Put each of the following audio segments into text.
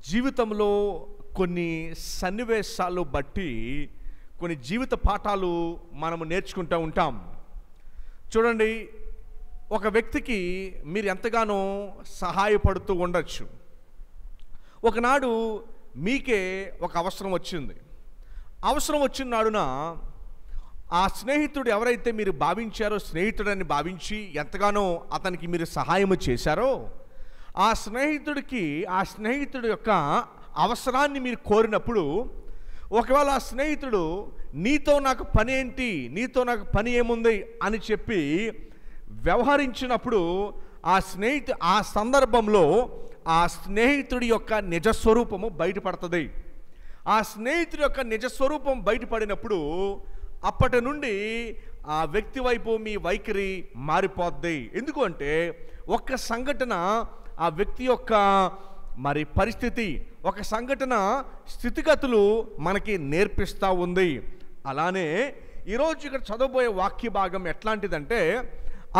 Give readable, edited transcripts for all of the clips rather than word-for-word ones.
జీవితంలో కొన్ని సన్నివేశాలు బట్టి కొన్ని జీవిత పాఠాలు మనము నేర్చుకుంటూ ఉంటాం. చూడండి, ఒక వ్యక్తికి మీరు ఎంతగానో సహాయపడుతూ ఉండొచ్చు. ఒకనాడు మీకే ఒక అవసరం వచ్చింది. అవసరం వచ్చిన నాడున ఆ స్నేహితుడు ఎవరైతే మీరు భావించారో, స్నేహితుడని భావించి ఎంతగానో అతనికి మీరు సహాయం చేశారో, ఆ స్నేహితుడి యొక్క అవసరాన్ని మీరు కోరినప్పుడు, ఒకవేళ ఆ స్నేహితుడు నీతో నాకు పని ఏంటి, నీతో నాకు పని ఏముంది అని చెప్పి వ్యవహరించినప్పుడు ఆ సందర్భంలో ఆ స్నేహితుడి యొక్క నిజస్వరూపము బయటపడుతుంది. ఆ స్నేహితుడి యొక్క నిజస్వరూపం బయటపడినప్పుడు అప్పటి నుండి ఆ వ్యక్తి వైపు మీ వైఖరి మారిపోద్ది. ఎందుకు అంటే ఒక్క సంఘటన ఆ వ్యక్తి యొక్క పరిస్థితి, ఒక సంఘటన స్థితిగతులు మనకి నేర్పిస్తూ ఉంది. అలానే ఈరోజు ఇక్కడ చదవబోయే వాక్య భాగం ఎట్లాంటిదంటే,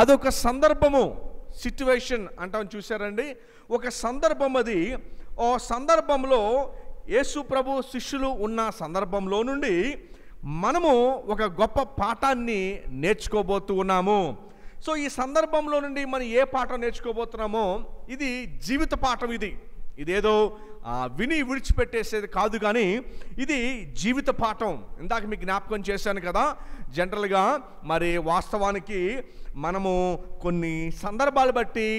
అదొక సందర్భము, సిట్యువేషన్ అంటాం చూసారండి. ఒక సందర్భం అది. ఓ సందర్భంలో యేసు ప్రభు శిష్యులు ఉన్న సందర్భంలో నుండి మనము ఒక గొప్ప పాఠాన్ని నేర్చుకోబోతూ ఉన్నాము. సో ఈ సందర్భంలో నుండి మనం ఏ పాఠం నేర్చుకోబోతున్నామో ఇది జీవిత పాఠం. ఇదేదో విని విడిచిపెట్టేసేది కాదు, కానీ ఇది జీవిత పాఠం. ఇందాక మీకు జ్ఞాపకం చేశాను కదా, జనరల్గా వాస్తవానికి మనము కొన్ని సందర్భాలు బట్టి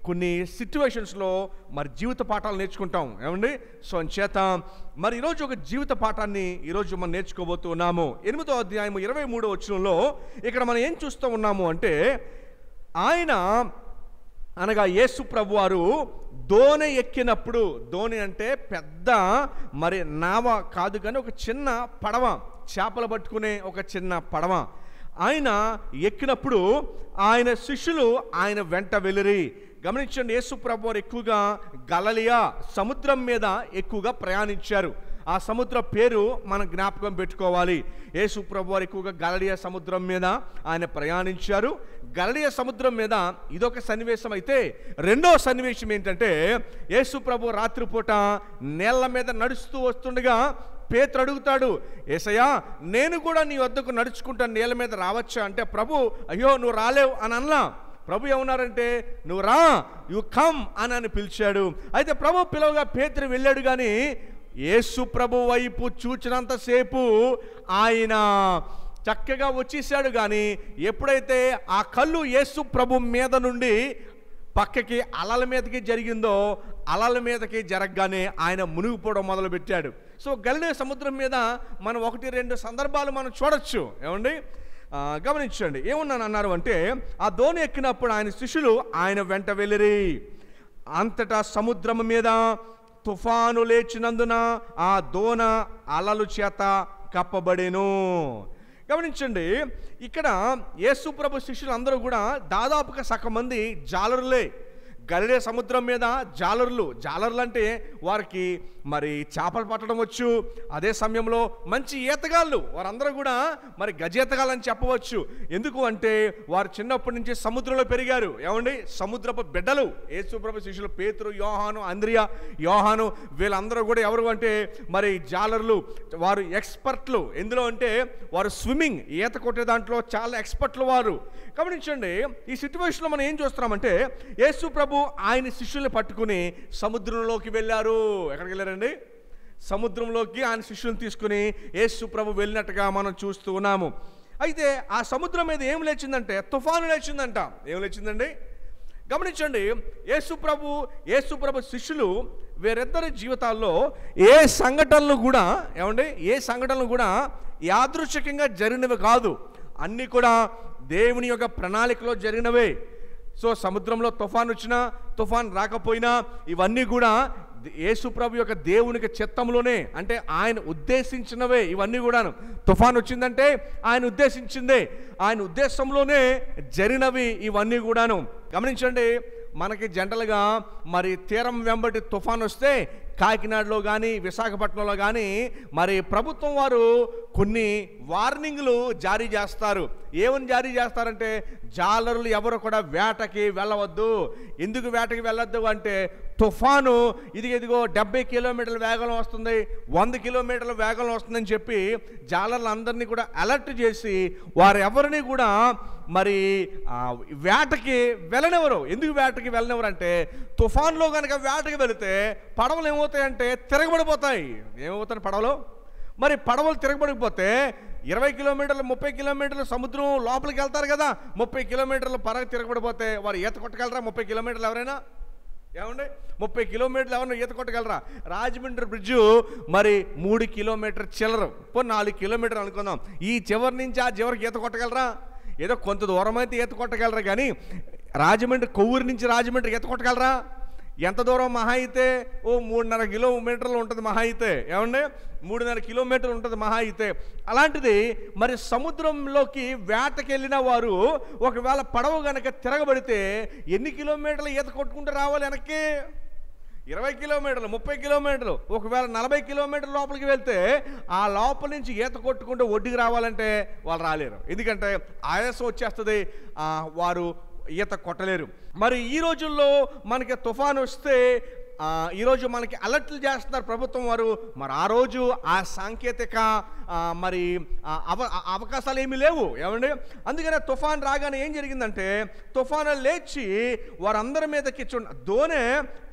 కొన్ని సిట్యువేషన్స్లో జీవిత పాఠాలు నేర్చుకుంటాం ఏమండి. సో అంచేత ఈరోజు ఒక జీవిత పాఠాన్ని ఈరోజు మనం నేర్చుకోబోతూ ఉన్నాము. 8వ అధ్యాయం 23వ వచనంలో ఇక్కడ మనం ఏం చూస్తూ ఉన్నాము అంటే, ఆయన అనగా యేసు ప్రభు వారు దోణి ఎక్కినప్పుడు, దోణి అంటే పెద్ద నావ కాదు కానీ ఒక చిన్న పడవ, చేపలు పట్టుకునే ఒక చిన్న పడవ, ఆయన ఎక్కినప్పుడు ఆయన శిష్యులు ఆయన వెంట వెళ్ళిరి. గమనించండి, యేసు ప్రభు వారు ఎక్కువగా గలిలయ సముద్రం మీద ఎక్కువగా ప్రయాణించారు. ఆ సముద్ర పేరు మనం జ్ఞాపకం పెట్టుకోవాలి. యేసు ప్రభు వారు ఎక్కువగా గలిలయ సముద్రం మీద ఆయన ప్రయాణించారు. గలిలయ సముద్రం మీద ఇదొక సన్నివేశం అయితే, రెండో సన్నివేశం ఏంటంటే, యేసు ప్రభు రాత్రిపూట నేళ్ల మీద నడుస్తూ వస్తుండగా పేతురు అడుగుతాడు, యేసయ్యా నేను కూడా నీ వద్దకు నడుచుకుంటా నేల మీద రావచ్చా అంటే, ప్రభు అయ్యో నువ్వు రాలేవు అని అనలా. ప్రభు ఏమన్నారంటే, నువ్వు రా, యు కమ్ అని పిలిచాడు. అయితే ప్రభు పిలవగా పేతురు వెళ్ళాడు, కానీ యేసు ప్రభు వైపు చూచినంతసేపు ఆయన చక్కగా వచ్చేసాడు. కానీ ఎప్పుడైతే ఆ కళ్ళు యేసు ప్రభు మీద నుండి పక్కకి అలల మీదకి జరిగిందో, అలల మీదకి జరగగానే ఆయన మునిగిపోవడం మొదలుపెట్టాడు. సో గలిలయ సముద్రం మీద మనం 1-2 సందర్భాలు మనం చూడొచ్చు ఏమండి. గమనించండి, ఏమన్నాను అంటే, ఆ దోణి ఎక్కినప్పుడు ఆయన శిష్యులు ఆయన వెంట వెళ్ళిరి. అంతటా సముద్రం మీద తుఫాను లేచినందున ఆ దోణ అలలు చేత కప్పబడెను. గమనించండి, ఇక్కడ యేసు ప్రభు శిష్యులు అందరూ కూడా దాదాపుగా సగం మంది జాలరులే. గలిలయ సముద్రం మీద జాలర్లు అంటే వారికి చేపలు పట్టడం వచ్చు. అదే సమయంలో మంచి ఈతగాళ్ళు, వారందరూ కూడా గజేతగాళ్ళని చెప్పవచ్చు. ఎందుకు అంటే వారు చిన్నప్పటి నుంచి సముద్రంలో పెరిగారు ఏమండి. సముద్రపు బిడ్డలు యేసు ప్రభు శిష్యులు పేతురు, యోహాను, అంద్రియా, యోహాను, వీళ్ళందరూ కూడా ఎవరు అంటే జాలర్లు. వారు ఎక్స్పర్ట్లు ఎందులో అంటే వారు స్విమ్మింగ్, ఈత కొట్టే దాంట్లో చాలా ఎక్స్పర్ట్లు వారు. గమనించండి, ఈ సిట్యువేషన్లో మనం ఏం చూస్తున్నామంటే, యేసు ప్రభు ఆయన శిష్యుల్ని పట్టుకుని సముద్రంలోకి వెళ్ళారు. ఎక్కడికి వెళ్ళారండి? సముద్రంలోకి ఆయన శిష్యుల్ని తీసుకుని యేసు ప్రభు వెళ్ళినట్టుగా మనం చూస్తూ ఉన్నాము. అయితే ఆ సముద్రం మీద ఏం లేచిందంటే తుఫాను లేచిందంట. ఏం లేచిందండి? గమనించండి, యేసు ప్రభు శిష్యులు వీరిద్దరి జీవితాల్లో ఏ సంఘటనలు కూడా యాదృచ్ఛికంగా జరిగినవి కాదు, అన్నీ కూడా దేవుని యొక్క ప్రణాళికలో జరిగినవే. సో సముద్రంలో తుఫాన్ వచ్చినా, తుఫాన్ రాకపోయినా, ఇవన్నీ కూడా యేసు ప్రభు యొక్క దేవునికి చిత్తంలోనే, అంటే ఆయన ఉద్దేశించినవే ఇవన్నీ కూడాను. తుఫాన్ వచ్చిందంటే ఆయన ఉద్దేశించిందే, ఆయన ఉద్దేశంలోనే జరిగినవి ఇవన్నీ కూడాను. గమనించండి, మనకి జనరల్గా తీరం వెంబడి తుఫాన్ వస్తే కాకినాడలో కానీ విశాఖపట్నంలో కానీ ప్రభుత్వం వారు కొన్ని వార్నింగ్లు జారీ చేస్తారు. ఏమని జారీ చేస్తారంటే, జాలరులు ఎవరు కూడా వేటకి వెళ్ళవద్దు. ఎందుకు వేటకి వెళ్ళొద్దు అంటే, తుఫాను ఇదిగో 70 కిలోమీటర్ల వేగంలో వస్తుంది, 100 కిలోమీటర్ల వేగంలో వస్తుందని చెప్పి జాలర్లందరినీ కూడా అలర్ట్ చేసి వారు ఎవరిని కూడా మరి వేటకి వెళ్ళనివ్వరు. ఎందుకు వేటకి వెళ్ళనివ్వరు అంటే తుఫాన్లో కనుక వేటకి వెళితే పడవలు ఏమవుతాయంటే తిరగబడిపోతాయి. ఏమవుతాయి పడవలు? మరి పడవలు తిరగబడిపోతే 20 కిలోమీటర్లు 30 కిలోమీటర్లు సముద్రం లోపలికి వెళ్తారు కదా, 30 కిలోమీటర్లు పడవ తిరగబడిపోతే వారు ఈత కొట్టగలరా? 30 కిలోమీటర్లు ఎవరైనా? ఏమండి 30 కిలోమీటర్లు ఎవరైనా ఈత కొట్టగలరా? రాజమండ్రి బ్రిడ్జు మరి 3 కిలోమీటర్ చిల్లరు, 4 కిలోమీటర్లు అనుకుందాం. ఈ చివరి నుంచి ఆ చివరికి ఈత కొట్టగలరా? ఏదో కొంత దూరం అయితే ఈత కొట్టగలరా, కానీ రాజమండ్రి కొవ్వూరు నుంచి రాజమండ్రి ఈత కొట్టగలరా? ఎంత దూరం? మహా అయితే 3.5 కిలోమీటర్లు ఉంటుంది మహా అయితే. ఏమండి 3.5 కిలోమీటర్లు ఉంటుంది మహా అయితే. అలాంటిది మరి సముద్రంలోకి వేటకి వెళ్ళిన వారు ఒకవేళ పడవ కనుక తిరగబడితే ఎన్ని కిలోమీటర్లు ఈత కొట్టుకుంటూ రావాలి వెనక్కి? 20 కిలోమీటర్లు 30 కిలోమీటర్లు. ఒకవేళ 40 కిలోమీటర్ల లోపలికి వెళ్తే ఆ లోపల నుంచి ఈత కొట్టుకుంటూ ఒడ్డుకి రావాలంటే వాళ్ళు రాలేరు. ఎందుకంటే ఆయాసం వచ్చేస్తుంది, వారు ఈత కొట్టలేరు. మరి ఈ రోజుల్లో మనకి తుఫాను వస్తే ఈరోజు మనకి అలర్ట్లు చేస్తున్నారు ప్రభుత్వం వారు. మరి ఆ రోజు ఆ సాంకేతిక మరి అవకాశాలు ఏమీ లేవు. ఏమండి అందుకనే తుఫాన్ రాగానే ఏం జరిగిందంటే తుఫాను లేచి వారందరి మీదకి దోనె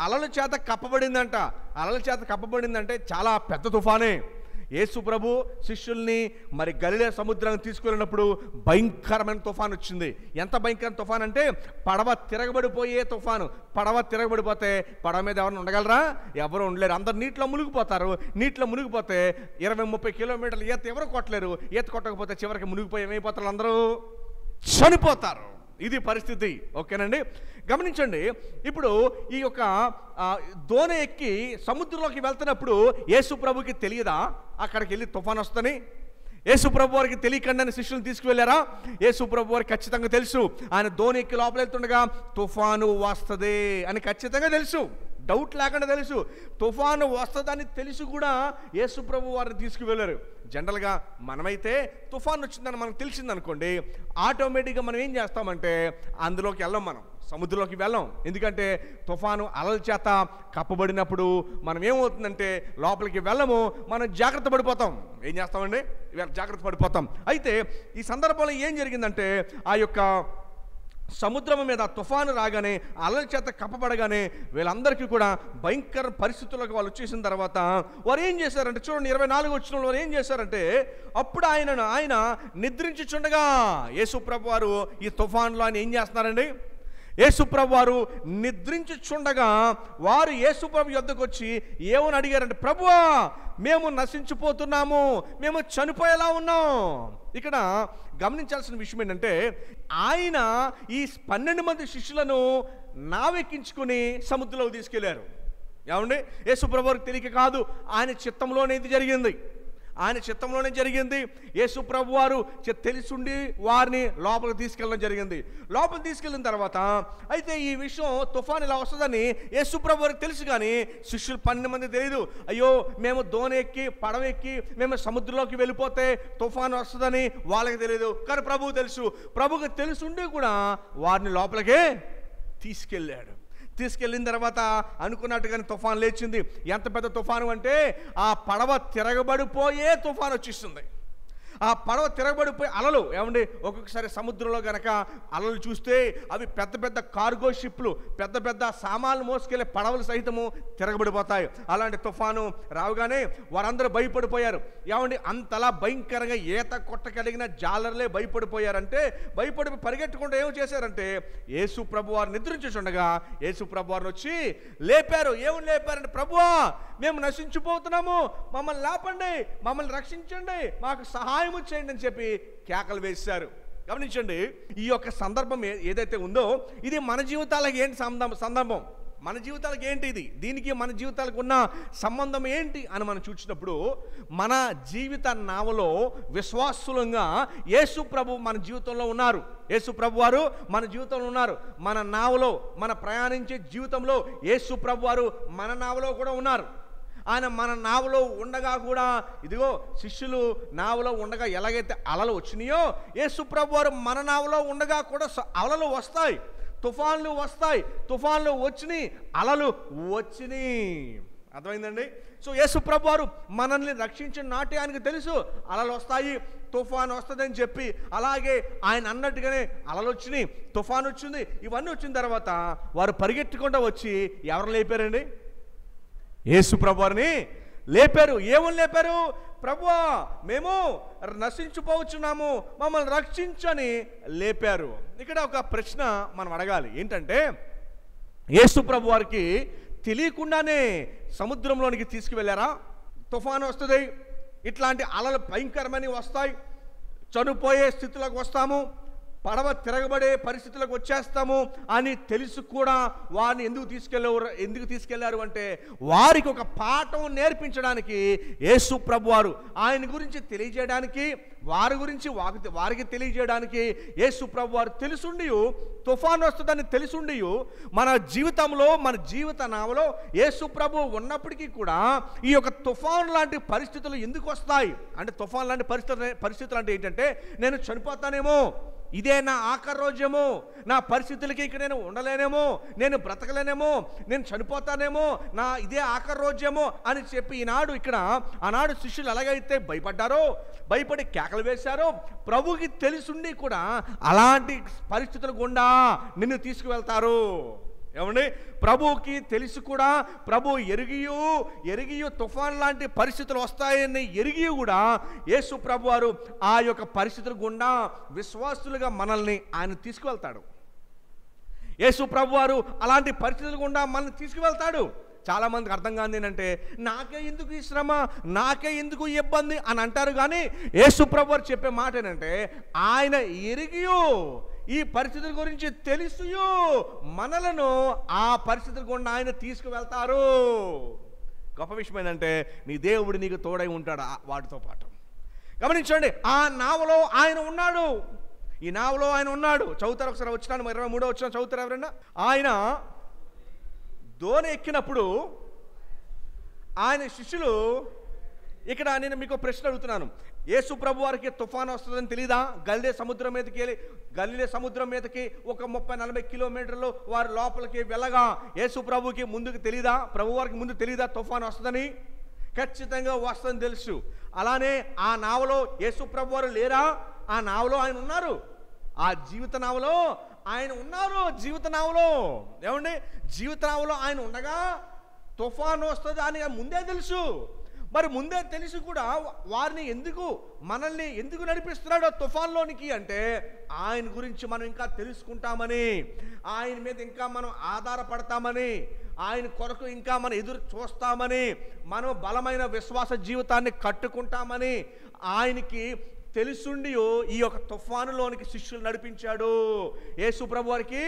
అలల చేత కప్పబడిందంట. అలల చేత కప్పబడిందంటే చాలా పెద్ద తుఫానే. యేసు ప్రభు శిష్యుల్ని మరి గలిలే సముద్రానికి తీసుకెళ్ళినప్పుడు భయంకరమైన తుఫాను వచ్చింది. ఎంత భయంకరమైన తుఫాన్ అంటే పడవ తిరగబడిపోయే తుఫాను. పడవ తిరగబడిపోతే పడవ మీద ఎవరైనా ఉండగలరా? ఎవరు ఉండలేరు. అందరు నీటిలో మునిగిపోతారు. నీటిలో మునిగిపోతే 20-30 కిలోమీటర్లు ఈత ఎవరు కొట్టలేరు. ఈత కొట్టకపోతే చివరికి మునిగిపోయి ఏమైపోతారు? అందరూ చనిపోతారు. ఇది పరిస్థితి. ఓకేనండి, గమనించండి. ఇప్పుడు ఈ యొక్క దోణి ఎక్కి సముద్రంలోకి వెళ్తున్నప్పుడు యేసు ప్రభుకి తెలియదా అక్కడికి వెళ్ళి తుఫాను వస్తుందని? యేసు ప్రభు వారికి తెలియకుండానే శిష్యులను తీసుకువెళ్ళారా? యేసు ప్రభు వారికి ఖచ్చితంగా తెలుసు. ఆయన దోణి ఎక్కి లోపల వెళ్తుండగా తుఫాను వస్తుంది అని ఖచ్చితంగా తెలుసు, డౌట్ లేకుండా తెలుసు. తుఫాను వస్తుందని తెలిసి కూడా యేసు ప్రభు వారిని తీసుకువెళ్ళారు. జనరల్గా మనమైతే తుఫాను వచ్చిందని మనకు తెలిసిందనుకోండి, ఆటోమేటిక్గా మనం ఏం చేస్తామంటే అందులోకి వెళ్ళం, మనం సముద్రంలోకి వెళ్ళాం. ఎందుకంటే తుఫాను అలల చేత కప్పబడినప్పుడు మనం ఏమవుతుందంటే లోపలికి వెళ్ళము, మనం జాగ్రత్త పడిపోతాం. ఏం చేస్తామండి? జాగ్రత్త పడిపోతాం. అయితే ఈ సందర్భంలో ఏం జరిగిందంటే ఆ యొక్క సముద్రం మీద తుఫాను రాగానే అలల చేత కప్పబడగానే వీళ్ళందరికీ కూడా భయంకర పరిస్థితులకు వాళ్ళు వచ్చేసిన తర్వాత వారు ఏం చేశారంటే చూడండి 24 వచనంలో వారు ఏం చేశారంటే అప్పుడు ఆయన నిద్రించుచుండగా యేసు ప్రభు వారు ఈ తుఫాన్లో ఆయన ఏం చేస్తున్నారండి? యేసు ప్రభు వారు నిద్రించుచుండగా వారు యేసు ప్రభు యొద్దకు వచ్చి ఏమని అడిగారంటే, ప్రభువా మేము నశించిపోతున్నాము, మేము చనిపోయేలా ఉన్నాం. ఇక్కడ గమనించాల్సిన విషయం ఏంటంటే ఆయన ఈ 12 మంది శిష్యులను నావెక్కించుకుని సముద్రంలోకి తీసుకెళ్లారు. ఏమండి యేసు ప్రభు వారికి తెలియక కాదు, ఆయన చిత్తంలోనే ఇది జరిగింది. ఆయన చిత్తంలోనే జరిగింది. యేసు ప్రభు వారు తెలిసుండి వారిని లోపలికి తీసుకెళ్ళడం జరిగింది. లోపలికి తీసుకెళ్ళిన తర్వాత అయితే ఈ విషయం తుఫాన్ ఇలా వస్తుందని యేసు ప్రభు వారికి తెలుసు, కానీ శిష్యులు 12 మంది తెలియదు. అయ్యో మేము దోణి ఎక్కి పడవ ఎక్కి మేము సముద్రంలోకి వెళ్ళిపోతే తుఫాన్ వస్తుందని వాళ్ళకి తెలియదు, కానీ ప్రభువు తెలుసు. ప్రభువుకి తెలుసుండి కూడా వారిని లోపలికే తీసుకెళ్ళాడు. తీసుకెళ్ళిన తర్వాత అనుకున్నట్టుగానే తుఫాను లేచింది. ఎంత పెద్ద తుఫాను అంటే ఆ పడవ తిరగబడిపోయే తుఫాను వచ్చేస్తుంది. ఆ పడవ తిరగబడిపోయి అలలు ఏమండి ఒక్కొక్కసారి సముద్రంలో గనక అలలు చూస్తే అవి పెద్ద పెద్ద కార్గో షిప్లు, పెద్ద పెద్ద సామాన్లు మోసుకెళ్ళే పడవలు సహితము తిరగబడిపోతాయి. అలాంటి తుఫాను రావుగానే వారందరూ భయపడిపోయారు. ఏమండి అంతలా భయంకరంగా ఈత కొట్టగలిగిన జాలర్లే భయపడిపోయారంటే భయపడి పరిగెట్టుకుంటూ ఏం చేశారంటే యేసు ప్రభు వారు నిద్రించుండగా యేసు ప్రభు వారిని వచ్చి లేపారు. ఏమని లేపారంటే, ప్రభువా మేము నశించిపోతున్నాము, మమ్మల్ని లేపండి, మమ్మల్ని రక్షించండి, మాకు సహాయం చేయండి అని చెప్పి కేకలు వేశారు. గమనించండి, ఈ యొక్క సందర్భం ఏదైతే ఉందో ఇది మన జీవితాలకు ఏంటి సందర్భం, మన జీవితాలకు ఏంటి ఇది, దీనికి మన జీవితాలకు ఉన్న సంబంధం ఏంటి అని మనం చూసినప్పుడు మన జీవిత నావలో విశ్వాసులంగా యేసు ప్రభు మన జీవితంలో ఉన్నారు. యేసు ప్రభు వారు మన జీవితంలో ఉన్నారు. మన నావలో మన ప్రయాణించే జీవితంలో యేసు ప్రభు వారు మన నావలో కూడా ఉన్నారు. ఆయన మన నావలో ఉండగా కూడా ఇదిగో శిష్యులు నావలో ఉండగా ఎలాగైతే అలలు వచ్చినాయో యేసు ప్రభు వారు మన నావలో ఉండగా కూడా అలలు వస్తాయి, తుఫాన్లు వస్తాయి, తుఫాన్లు వచ్చినాయి, అలలు వచ్చినాయి. అర్థమైందండి? సో యేసు ప్రభు వారు మనల్ని రక్షించిన నాటి ఆయనకు తెలుసు అలలు వస్తాయి, తుఫాను వస్తుందని చెప్పి. అలాగే ఆయన అన్నట్టుగానే అలలు వచ్చినాయి, తుఫాను వచ్చింది. ఇవన్నీ వచ్చిన తర్వాత వారు పరిగెట్టకుండా వచ్చి ఎవరు లేపారండి? యేసు ప్రభు వారిని లేపారు. ఏమని లేపారు? ప్రభువా, మేము నశించిపోవచ్చున్నాము, మమ్మల్ని రక్షించని లేపారు. ఇక్కడ ఒక ప్రశ్న మనం అడగాలి. ఏంటంటే, యేసు ప్రభు వారికి తెలియకుండానే సముద్రంలోనికి తీసుకువెళ్ళారా? తుఫాను వస్తుంది, ఇట్లాంటి అలలు భయంకరమని వస్తాయి, చనిపోయే స్థితిలోకి వస్తాము, పడవ తిరగబడే పరిస్థితులకు వచ్చేస్తాము అని తెలుసు కూడా వారిని ఎందుకు తీసుకెళ్లారు అంటే, వారికి ఒక పాఠం నేర్పించడానికి యేసు ప్రభు వారు ఆయన గురించి తెలియజేయడానికి, వారి గురించి వారికి తెలియజేయడానికి యేసు ప్రభు వారు తెలుసుండి, తుఫాను వస్తుందని తెలుసుండి, మన జీవితంలో మన జీవిత నావలో యేసు ప్రభు ఉన్నప్పటికీ కూడా ఈ యొక్క తుఫాను లాంటి పరిస్థితులు ఎందుకు వస్తాయి అంటే, తుఫాను లాంటి పరిస్థితులు అంటే ఏంటంటే, నేను చనిపోతానేమో, ఇదే నా ఆఖరి రోజేమో, నా పరిస్థితులకి ఇక నేను ఉండలేనేమో, నేను బ్రతకలేనేమో, నేను చనిపోతానేమో, నా ఇదే ఆఖరి రోజేమో అని చెప్పి ఆనాడు శిష్యులు ఎలాగైతే భయపడ్డారో, భయపడి కేకలు వేశారో, ప్రభుకి తెలుసుండి కూడా అలాంటి పరిస్థితులు గుండా నిన్ను తీసుకువెళ్తారు. ఏమండి? ప్రభువుకి తెలిసి కూడా, ప్రభు ఎరిగియు తుఫాన్ లాంటి పరిస్థితులు వస్తాయని ఎరిగి కూడా యేసు ప్రభు వారు ఆ యొక్క పరిస్థితుల గుండా విశ్వాసులుగా మనల్ని ఆయన తీసుకువెళ్తాడు. యేసు ప్రభు వారు అలాంటి పరిస్థితుల గుండా మనల్ని తీసుకువెళ్తాడు. చాలామందికి అర్థం కాదు ఏంటంటే, నాకే ఎందుకు ఈ శ్రమ, నాకే ఎందుకు ఈ ఇబ్బంది అని అంటారు. కానీ యేసు ప్రభు వారు చెప్పే మాట ఏంటంటే, ఆయన ఎరిగియు ఈ పరిస్థితుల గురించి తెలుసు మనలను ఆ పరిస్థితుల గుండా ఆయన తీసుకువెళ్తారు. గొప్ప విషయం ఏంటంటే, నీ దేవుడు నీకు తోడై ఉంటాడు వాటితో పాటు. గమనించండి, ఆ నావలో ఆయన ఉన్నాడు, ఈ నావలో ఆయన ఉన్నాడు. చదువుతారు ఒకసారి, వచ్చినాను 23వ వచనం చదువుతారు ఎవరన్నా. ఆయన దోణి ఎక్కినప్పుడు ఆయన శిష్యులు, ఇక్కడ నేను మీకు ప్రశ్న అడుగుతున్నాను, యేసు ప్రభు వారికి తుఫాను వస్తుందని తెలీదా? గలిలే సముద్రం మీదకి ఒక 30-40 కిలోమీటర్లు వారి లోపలికి వెళ్ళగా యేసు ప్రభుకి ముందుకు తెలీదా? ప్రభు వారికి ముందు తెలీదా తుఫాను వస్తుందని? ఖచ్చితంగా వస్తుందని తెలుసు. అలానే ఆ నావలో యేసు ప్రభు వారు లేరా? ఆ నావలో ఆయన ఉన్నారు, ఆ జీవిత నావలో ఆయన ఉన్నారు. జీవిత నావలో, ఏమండి, జీవిత నావలో ఆయన ఉండగా తుఫాను వస్తుంది అని ముందే తెలుసు. మరి ముందే తెలిసి కూడా మనల్ని ఎందుకు నడిపిస్తున్నాడో తుఫాన్లోనికి అంటే, ఆయన గురించి మనం ఇంకా తెలుసుకుంటామని, ఆయన మీద ఇంకా మనం ఆధారపడతామని, ఆయన కొరకు ఇంకా మనం ఎదురు చూస్తామని, మనం బలమైన విశ్వాస జీవితాన్ని కట్టుకుంటామని ఆయనకి తెలుసుండి ఈ యొక్క తుఫానులోనికి శిష్యులు నడిపించాడు. యేసు ప్రభు వారికి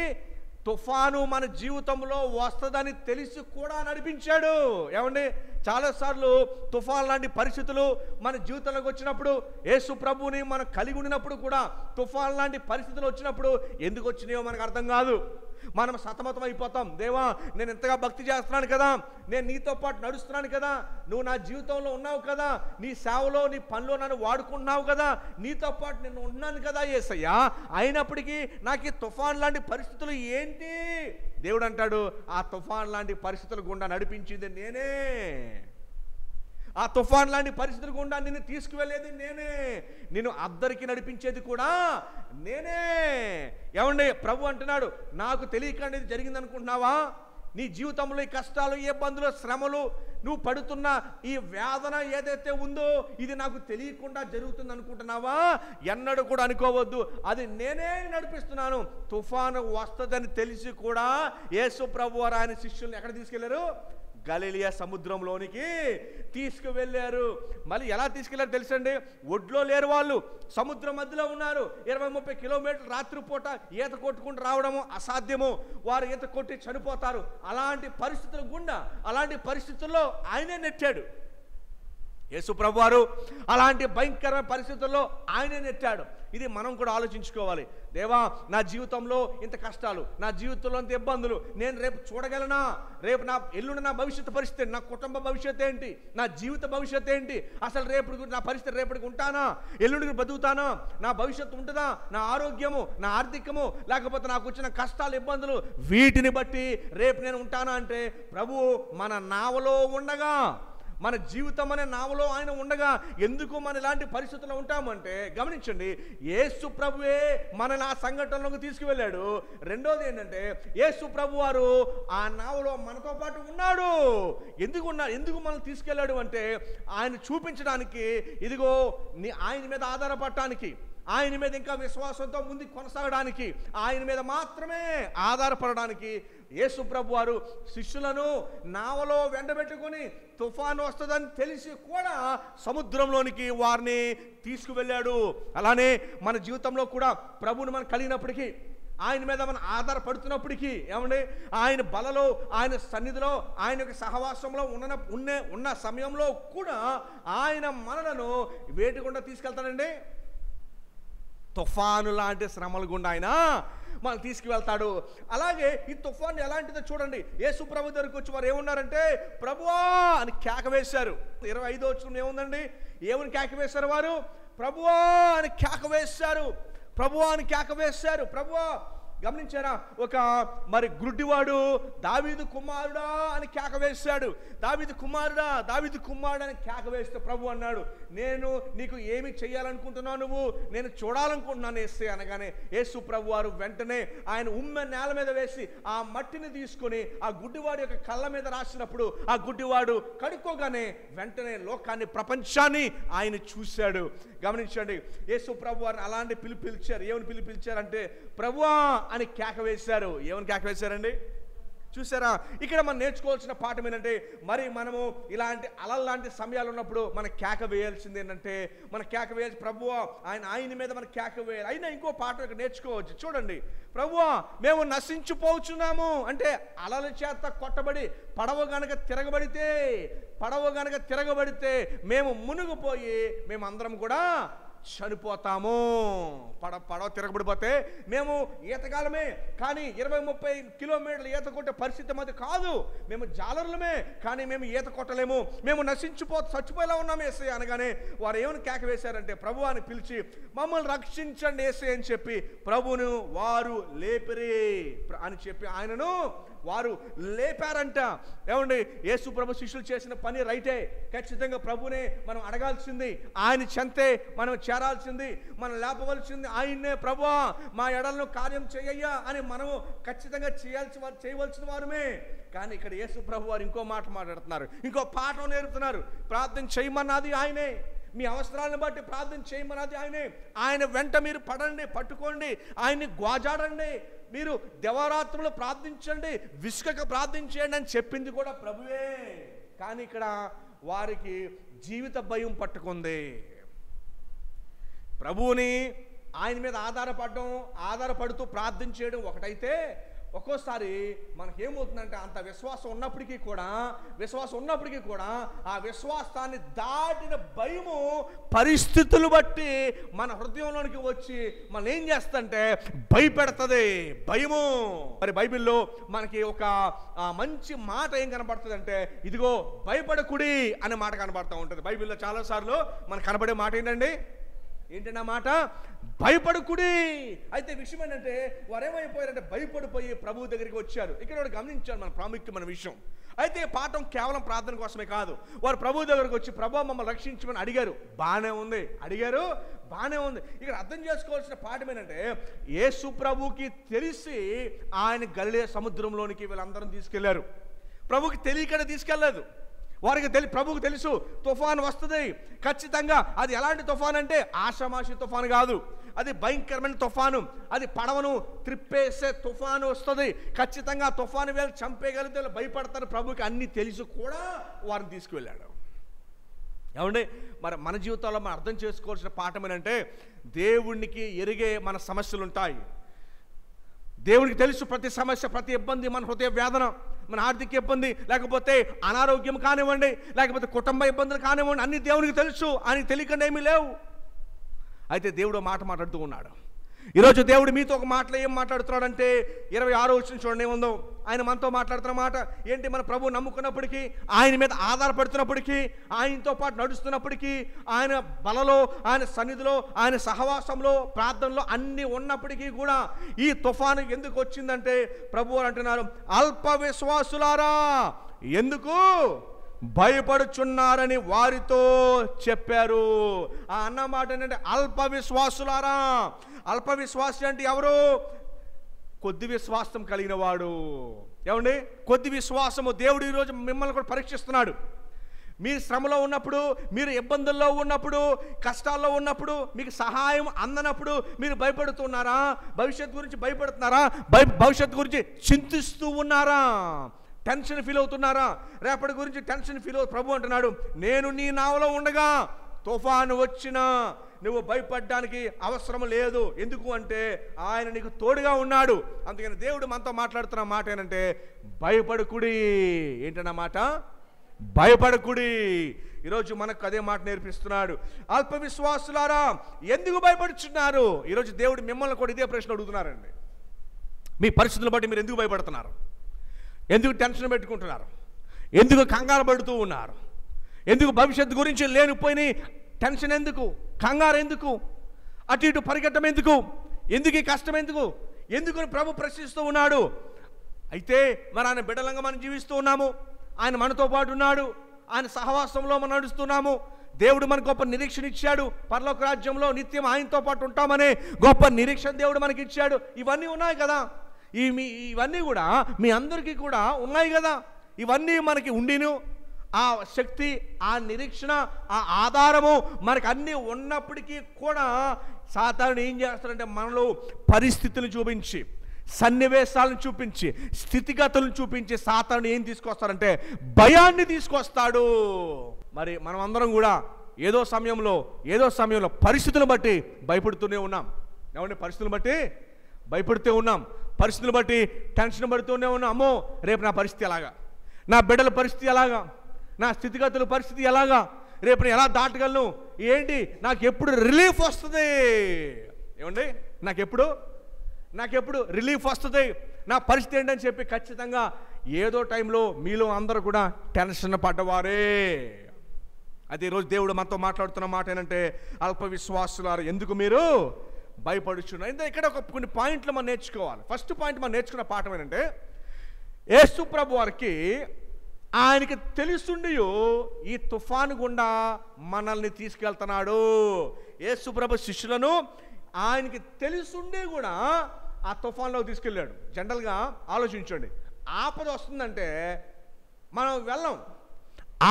తుఫాను మన జీవితంలో వస్తుందని తెలిసి కూడా నడిపించాడు. ఏమండి, చాలాసార్లు తుఫాన్ లాంటి పరిస్థితులు మన జీవితంలోకి వచ్చినప్పుడు, యేసు ప్రభువుని మనం కలిగి ఉన్నప్పుడు కూడా తుఫాన్ లాంటి పరిస్థితులు వచ్చినప్పుడు ఎందుకు వచ్చినాయో మనకు అర్థం కాదు. మనం సతమతం అయిపోతాం. దేవా, నేను ఎంతగా భక్తి చేస్తున్నాను కదా, నేను నీతో పాటు నడుస్తున్నాను కదా, నువ్వు నా జీవితంలో ఉన్నావు కదా, నీ సేవలో నీ పనిలో నన్ను వాడుకుంటున్నావు కదా, నీతో పాటు నేను ఉన్నాను కదా యేసయ్యా, అయినప్పటికీ నాకు ఈ తుఫాన్ లాంటి పరిస్థితులు ఏంటి? దేవుడు అంటాడు, ఆ తుఫాన్ లాంటి పరిస్థితుల గుండా నడిపించింది నేనే, ఆ తుఫాన్ లాంటి పరిస్థితుల గుండా నిన్ను తీసుకువెళ్ళేది నేనే, నిన్ను అద్దరికి నడిపించేది కూడా నేనే. ఏమండి, ప్రభు అంటున్నాడు, నాకు తెలియకుండా ఇది జరిగింది అనుకుంటున్నావా? నీ జీవితంలో ఈ కష్టాలు, ఈ ఇబ్బందులు, శ్రమలు, నువ్వు పడుతున్న ఈ వేదన ఏదైతే ఉందో ఇది నాకు తెలియకుండా జరుగుతుంది అనుకుంటున్నావా? ఎన్నడూ కూడా అనుకోవద్దు, అది నేనే నడిపిస్తున్నాను. తుఫాను వస్తుందని తెలిసి కూడా యేసు ప్రభు వారు ఆయన శిష్యుల్ని ఎక్కడ తీసుకెళ్లారు? గలిలయ సముద్రంలోనికి తీసుకువెళ్ళారు. మళ్ళీ ఎలా తీసుకెళ్లారు తెలుసండి? ఒడ్లో లేరు వాళ్ళు, సముద్రం మధ్యలో ఉన్నారు. 20-30 కిలోమీటర్లు రాత్రిపూట ఈత కొట్టుకుంటూ రావడము అసాధ్యము, వారు ఈత కొట్టి చనిపోతారు. అలాంటి పరిస్థితుల గుండా, అలాంటి పరిస్థితుల్లో ఆయనే నెట్టాడు. యేసు ప్రభువారు అలాంటి భయంకరమైన పరిస్థితుల్లో ఆయనే నెట్టాడు. ఇది మనం కూడా ఆలోచించుకోవాలి. దేవా, నా జీవితంలో ఇంత కష్టాలు, నా జీవితంలో ఇంత ఇబ్బందులు, నేను రేపు చూడగలనా? రేపు ఎల్లుండి నా భవిష్యత్తు పరిస్థితి, నా కుటుంబ భవిష్యత్తు ఏంటి, నా జీవిత భవిష్యత్తు ఏంటి, అసలు రేపు నా పరిస్థితి రేపటికి ఉంటానా, ఎల్లుండికి బతుకుతానా, నా భవిష్యత్తు ఉంటుందా, నా ఆరోగ్యము, నా ఆర్థికము, లేకపోతే నాకు వచ్చిన కష్టాలు ఇబ్బందులు, వీటిని బట్టి రేపు నేను ఉంటానా అంటే ప్రభువు మన నావలో ఉండగా, మన జీవితం అనే నావలో ఆయన ఉండగా ఎందుకు మన ఇలాంటి పరిస్థితుల్లో ఉంటామంటే, గమనించండి, యేసు ప్రభువే మనల్ని ఆ సంఘటనలోకి తీసుకువెళ్ళాడు. రెండోది ఏంటంటే, యేసు ప్రభు వారు ఆ నావలో మనతో పాటు ఉన్నాడు. ఎందుకు మనల్ని తీసుకెళ్ళాడు అంటే, ఆయన చూపించడానికి, ఇదిగో ఆయన మీద ఆధారపడటానికి, ఆయన మీద ఇంకా విశ్వాసంతో ముందుకు కొనసాగడానికి, ఆయన మీద మాత్రమే ఆధారపడడానికి యేసు ప్రభు వారు శిష్యులను నావలో వెంటబెట్టుకొని తుఫాను వస్తుందని తెలిసి కూడా సముద్రంలోనికి వారిని తీసుకువెళ్ళాడు. అలానే మన జీవితంలో కూడా ప్రభువుని మనం కలిగినప్పటికీ, ఆయన మీద మనం ఆధారపడుతున్నప్పటికీ, ఏమండి, ఆయన బలలో, ఆయన సన్నిధిలో, ఆయన యొక్క సహవాసంలో ఉన్న సమయంలో కూడా ఆయన మనలను వేటి గుండా తీసుకెళ్తాడండి? తుఫాను లాంటి శ్రమల గుండా ఆయన మనం తీసుకువెళ్తాడు. అలాగే ఈ తుఫాను ఎలాంటిదో చూడండి. యేసు ప్రభు దగ్గరికి వచ్చి వారు ఏమన్నారంటే, ప్రభువా అని కేక వేశారు. 25వ వచనం ఏముందండి? ఏమని కేక వేశారు వారు? ప్రభువా అని కేక వేశారు. ప్రభువా అని కేక వేశారు. ప్రభువా, గమనించారా? ఒక మరి గుడ్డివాడు దావీదు కుమారుడా అని కేక వేశాడు. దావీదు కుమారుడా, దావీదు కుమారుడు అని కేక వేస్తే ప్రభు అన్నాడు, నేను నీకు ఏమి చేయాలనుకుంటున్నావు? నువ్వు నేను చూడాలనుకుంటున్నాను యేసే అనగానే యేసు ప్రభు వారు వెంటనే ఆయన ఉమ్మె నేల మీద వేసి ఆ మట్టిని తీసుకొని ఆ గుడ్డివాడి యొక్క కళ్ళ మీద రాసినప్పుడు ఆ గుడ్డివాడు కడుక్కోగానే వెంటనే లోకాన్ని, ప్రపంచాన్ని ఆయన చూశాడు. గమనించండి, యేసు ప్రభు వారిని అలాంటి పిలిచారు. ఏమని పిలిచారంటే, ప్రభువా అని కేక వేశారు. ఏమని కేక వేశారండి? చూసారా? ఇక్కడ మనం నేర్చుకోవాల్సిన పాఠం ఏంటంటే, మరి మనము ఇలాంటి అలల్ లాంటి సమయాలు ఉన్నప్పుడు మన కేక వేయాల్సింది ఏంటంటే, మన కేక వేయాల్సి ప్రభువా, ఆయన మీద మన కేక వేయాలి. అయినా ఇంకో పాఠం ఇక్కడ నేర్చుకోవచ్చు. చూడండి, ప్రభువా మేము నశించిపోతున్నాము అంటే, అలల చేత కొట్టబడి పడవ గనక తిరగబడితే మేము మునిగిపోయి మేమందరం కూడా చనిపోతాము. పడవ తిరగబడిపోతే మేము ఈతగాలమే, కానీ 20-30 కిలోమీటర్లు ఈత కొట్టే పరిస్థితి మాది కాదు. మేము జాలరులమే, కానీ మేము ఈత కొట్టలేము. మేము చచ్చిపోయేలా ఉన్నాము యేసయ్య అనగానే వారు ఏమని కేక వేశారంటే, ప్రభువా అని పిలిచి మమ్మల్ని రక్షించండి యేసయ్య అని చెప్పి ప్రభువును వారు లేపిరి అని చెప్పి ఆయనను వారు లేపారంట. ఏమండి, యేసు ప్రభు శిష్యులు చేసిన పని రైటే. ఖచ్చితంగా ప్రభునే మనం అడగాల్సింది, ఆయన చెంతే మనం చేరాల్సింది, మనం లేపవలసింది ఆయన్నే. ప్రభువా మా ఎడలను కార్యం చేయయ్యా అని మనము ఖచ్చితంగా చేయవలసిన వారమే. కానీ ఇక్కడ యేసు ప్రభు వారు ఇంకో మాట మాట్లాడుతున్నారు, ఇంకో పాఠం నేర్పుతున్నారు. ప్రార్థన చేయమన్నది ఆయనే, మీ అవసరాలను బట్టి ప్రార్థన చేయమన్నది ఆయనే. ఆయన వెంట మీరు పట్టుకోండి, ఆయన్ని గ్వాజాడండి, మీరు దేవరాత్రులు ప్రార్థించండి, విసుకక ప్రార్థించండి అని చెప్పింది కూడా ప్రభువే. కానీ ఇక్కడ వారికి జీవిత భయం పట్టుకుంది. ప్రభువుని ఆయన మీద ఆధారపడుతూ ప్రార్థన చేయడం ఒకటైతే, ఒక్కోసారి మనకేమవుతుందంటే అంత విశ్వాసం ఉన్నప్పటికీ కూడా ఆ విశ్వాసాన్ని దాటిన భయము పరిస్థితులు బట్టి మన హృదయంలోనికి వచ్చి మనం ఏం చేస్తుందంటే భయపెడుతుంది. భయము. మరి బైబిల్లో మనకి ఒక మంచి మాట ఏం కనబడుతుంది అంటే, ఇదిగో భయపడకుడి అనే మాట కనబడుతూ ఉంటుంది. బైబిల్లో చాలాసార్లు మనకు కనబడే మాట ఏంటంటే ఆ మాట భయపడకుడి. అయితే విషయం ఏంటంటే వారు ఏమైపోయారంటే భయపడిపోయి ప్రభువు దగ్గరికి వచ్చారు. ఇక్కడ గమనించారు మన ప్రాముఖ్యమైన విషయం. అయితే పాఠం కేవలం ప్రార్థన కోసమే కాదు. వారు ప్రభువు దగ్గరకు వచ్చి ప్రభువా మమ్మల్ని రక్షించమని అడిగారు. బాగానే ఉంది. ఇక్కడ అర్థం చేసుకోవాల్సిన పాఠం ఏంటంటే, యేసు ప్రభువుకి తెలిసి ఆయన గలిలయ సముద్రంలోనికి వీళ్ళందరం తీసుకెళ్లారు. ప్రభువుకి తెలియకనే తీసుకెళ్లేదు. ప్రభువుకు తెలుసు తుఫాను వస్తుంది ఖచ్చితంగా. అది ఎలాంటి తుఫాను అంటే ఆషామాషి తుఫాను కాదు, అది భయంకరమైన తుఫాను. అది పడవను త్రిప్పేసే తుఫాను వస్తుంది. ఖచ్చితంగా తుఫాను వేళ చంపేయగలిగితే భయపడతారు. ప్రభువుకి అన్ని తెలుసు కూడా వారిని తీసుకువెళ్ళాడు. ఏమండి, మరి మన జీవితంలో మనం అర్థం చేసుకోవాల్సిన పాఠం ఏంటంటే, దేవునికి ఎరిగే మన సమస్యలు ఉంటాయి. దేవునికి తెలుసు ప్రతి సమస్య, ప్రతి ఇబ్బంది, మన హృదయ వేదన, మన ఆర్థిక ఇబ్బంది, లేకపోతే అనారోగ్యం కానివ్వండి, లేకపోతే కుటుంబ ఇబ్బందులు కానివ్వండి, అన్నీ దేవునికి తెలుసు. అని తెలియకుండా ఏమీ లేవు. అయితే దేవుడు మాట మాట్లాడుతూ ఉన్నాడు. ఈరోజు దేవుడు మీతో ఒక మాటలో ఏం మాట్లాడుతున్నాడంటే 26వ వచనం చూడండి ఏముందో. ఆయన మనతో మాట్లాడుతున్న మాట ఏంటి? మన ప్రభు నమ్ముకున్నప్పటికీ, ఆయన మీద ఆధారపడుతున్నప్పటికీ, ఆయనతో పాటు నడుస్తున్నప్పటికీ, ఆయన బలలో, ఆయన సన్నిధిలో, ఆయన సహవాసంలో, ప్రార్థనలో అన్నీ ఉన్నప్పటికీ కూడా ఈ తుఫాను ఎందుకు వచ్చిందంటే ప్రభు అంటున్నారు, అల్ప విశ్వాసులారా ఎందుకు భయపడుచున్నారని వారితో చెప్పారు. ఆ అన్నమాట ఏంటంటే అల్ప విశ్వాసులారా. అల్ప విశ్వాసి అంటే ఎవరు? కొద్ది విశ్వాసం కలిగిన వాడు. ఏమండి? కొద్ది విశ్వాసము. దేవుడు ఈరోజు మిమ్మల్ని కూడా పరీక్షిస్తున్నాడు. మీరు శ్రమలో ఉన్నప్పుడు, మీరు ఇబ్బందుల్లో ఉన్నప్పుడు, కష్టాల్లో ఉన్నప్పుడు, మీకు సహాయం అందనప్పుడు మీరు భయపడుతున్నారా? భవిష్యత్తు గురించి భయపడుతున్నారా? భవిష్యత్తు గురించి చింతిస్తూ ఉన్నారా? టెన్షన్ ఫీల్ అవుతున్నారా? రేపటి గురించి టెన్షన్ ఫీల్ ప్రభు అంటున్నాడు, నేను నీ నావలో ఉండగా తుఫాను వచ్చినా నువ్వు భయపడడానికి అవసరం లేదు. ఎందుకు అంటే ఆయన నీకు తోడుగా ఉన్నాడు. అందుకని దేవుడు మనతో మాట్లాడుతున్న మాట ఏంటంటే భయపడకుడి. ఏంటన్నమాట? భయపడకుడి. ఈరోజు మనకు అదే మాట నేర్పిస్తున్నాడు. అల్ప విశ్వాసులారా ఎందుకు భయపడుచున్నారు? ఈరోజు దేవుడు మిమ్మల్ని కూడా ఇదే ప్రశ్న అడుగుతున్నారండి. మీ పరిస్థితులను బట్టి మీరు ఎందుకు భయపడుతున్నారు? ఎందుకు టెన్షన్ పెట్టుకుంటున్నారు? ఎందుకు కంగారు పడుతూ ఉన్నారు? ఎందుకు భవిష్యత్తు గురించి లేనిపోయిన టెన్షన్ ఎందుకు? కంగారు ఎందుకు? అటు ఇటు పరిగెట్టడం ఎందుకు? ఎందుకు ఈ కష్టం ఎందుకు? ఎందుకు ప్రభు ప్రశ్నిస్తూ ఉన్నాడు. అయితే మరి ఆయన బిడ్డలంగా మనం జీవిస్తూ ఉన్నాము. ఆయన మనతో పాటు ఉన్నాడు. ఆయన సహవాసంలో మనం నడుస్తున్నాము. దేవుడు మనకు గొప్ప నిరీక్షణ ఇచ్చాడు. పరలోక రాజ్యంలో నిత్యం ఆయనతో పాటు ఉంటామనే గొప్ప నిరీక్షణ దేవుడు మనకి ఇచ్చాడు. ఇవన్నీ ఉన్నాయి కదా. ఇవన్నీ కూడా మీ అందరికీ కూడా ఉన్నాయి కదా. ఇవన్నీ మనకి ఉండిను. ఆ శక్తి, ఆ నిరీక్షణ, ఆ ఆధారము మనకు అన్నీ ఉన్నప్పటికీ కూడా సాతానుడు ఏం చేస్తాడంటే మనలో పరిస్థితులను చూపించి, సన్నివేశాలను చూపించి, స్థితిగతులను చూపించి సాతానుడు ఏం తీసుకొస్తాడంటే భయాన్ని తీసుకొస్తాడు. మరి మనం అందరం కూడా ఏదో సమయంలో పరిస్థితులను బట్టి భయపడుతూనే ఉన్నాం. ఏమంటే పరిస్థితులను బట్టి భయపడుతూ ఉన్నాం. పరిస్థితులను బట్టి టెన్షన్ పడుతూనే ఉన్నాం. అమ్మో రేపు నా పరిస్థితి ఎలాగా, నా బిడ్డల పరిస్థితి ఎలాగా, నా స్థితిగతుల పరిస్థితి ఎలాగా, రేపు నేను ఎలా దాటగలను, ఏంటి నాకు ఎప్పుడు రిలీఫ్ వస్తుంది? ఏమండి నాకెప్పుడు రిలీఫ్ వస్తుంది, నా పరిస్థితి ఏంటని చెప్పి ఖచ్చితంగా ఏదో టైంలో మీలో అందరూ కూడా టెన్షన్ పడ్డవారే. అది ఈరోజు దేవుడు మనతో మాట్లాడుతున్న మాట ఏంటంటే అల్ప విశ్వాసులారు ఎందుకు మీరు భయపడుచున్నారు. ఇక్కడ కొన్ని పాయింట్లు మనం నేర్చుకోవాలి. ఫస్ట్ పాయింట్ మనం నేర్చుకున్న పాఠం ఏంటంటే యేసు ప్రభు వారికి ఆయనకి తెలుసుండి ఈ తుఫాను గుండా మనల్ని తీసుకెళ్తున్నాడు. యేసు ప్రభు శిష్యులను ఆయనకి తెలుసుండి కూడా ఆ తుఫాన్లోకి తీసుకెళ్ళాడు. జనరల్గా ఆలోచించండి, ఆపద వస్తుందంటే మనం వెళ్ళం.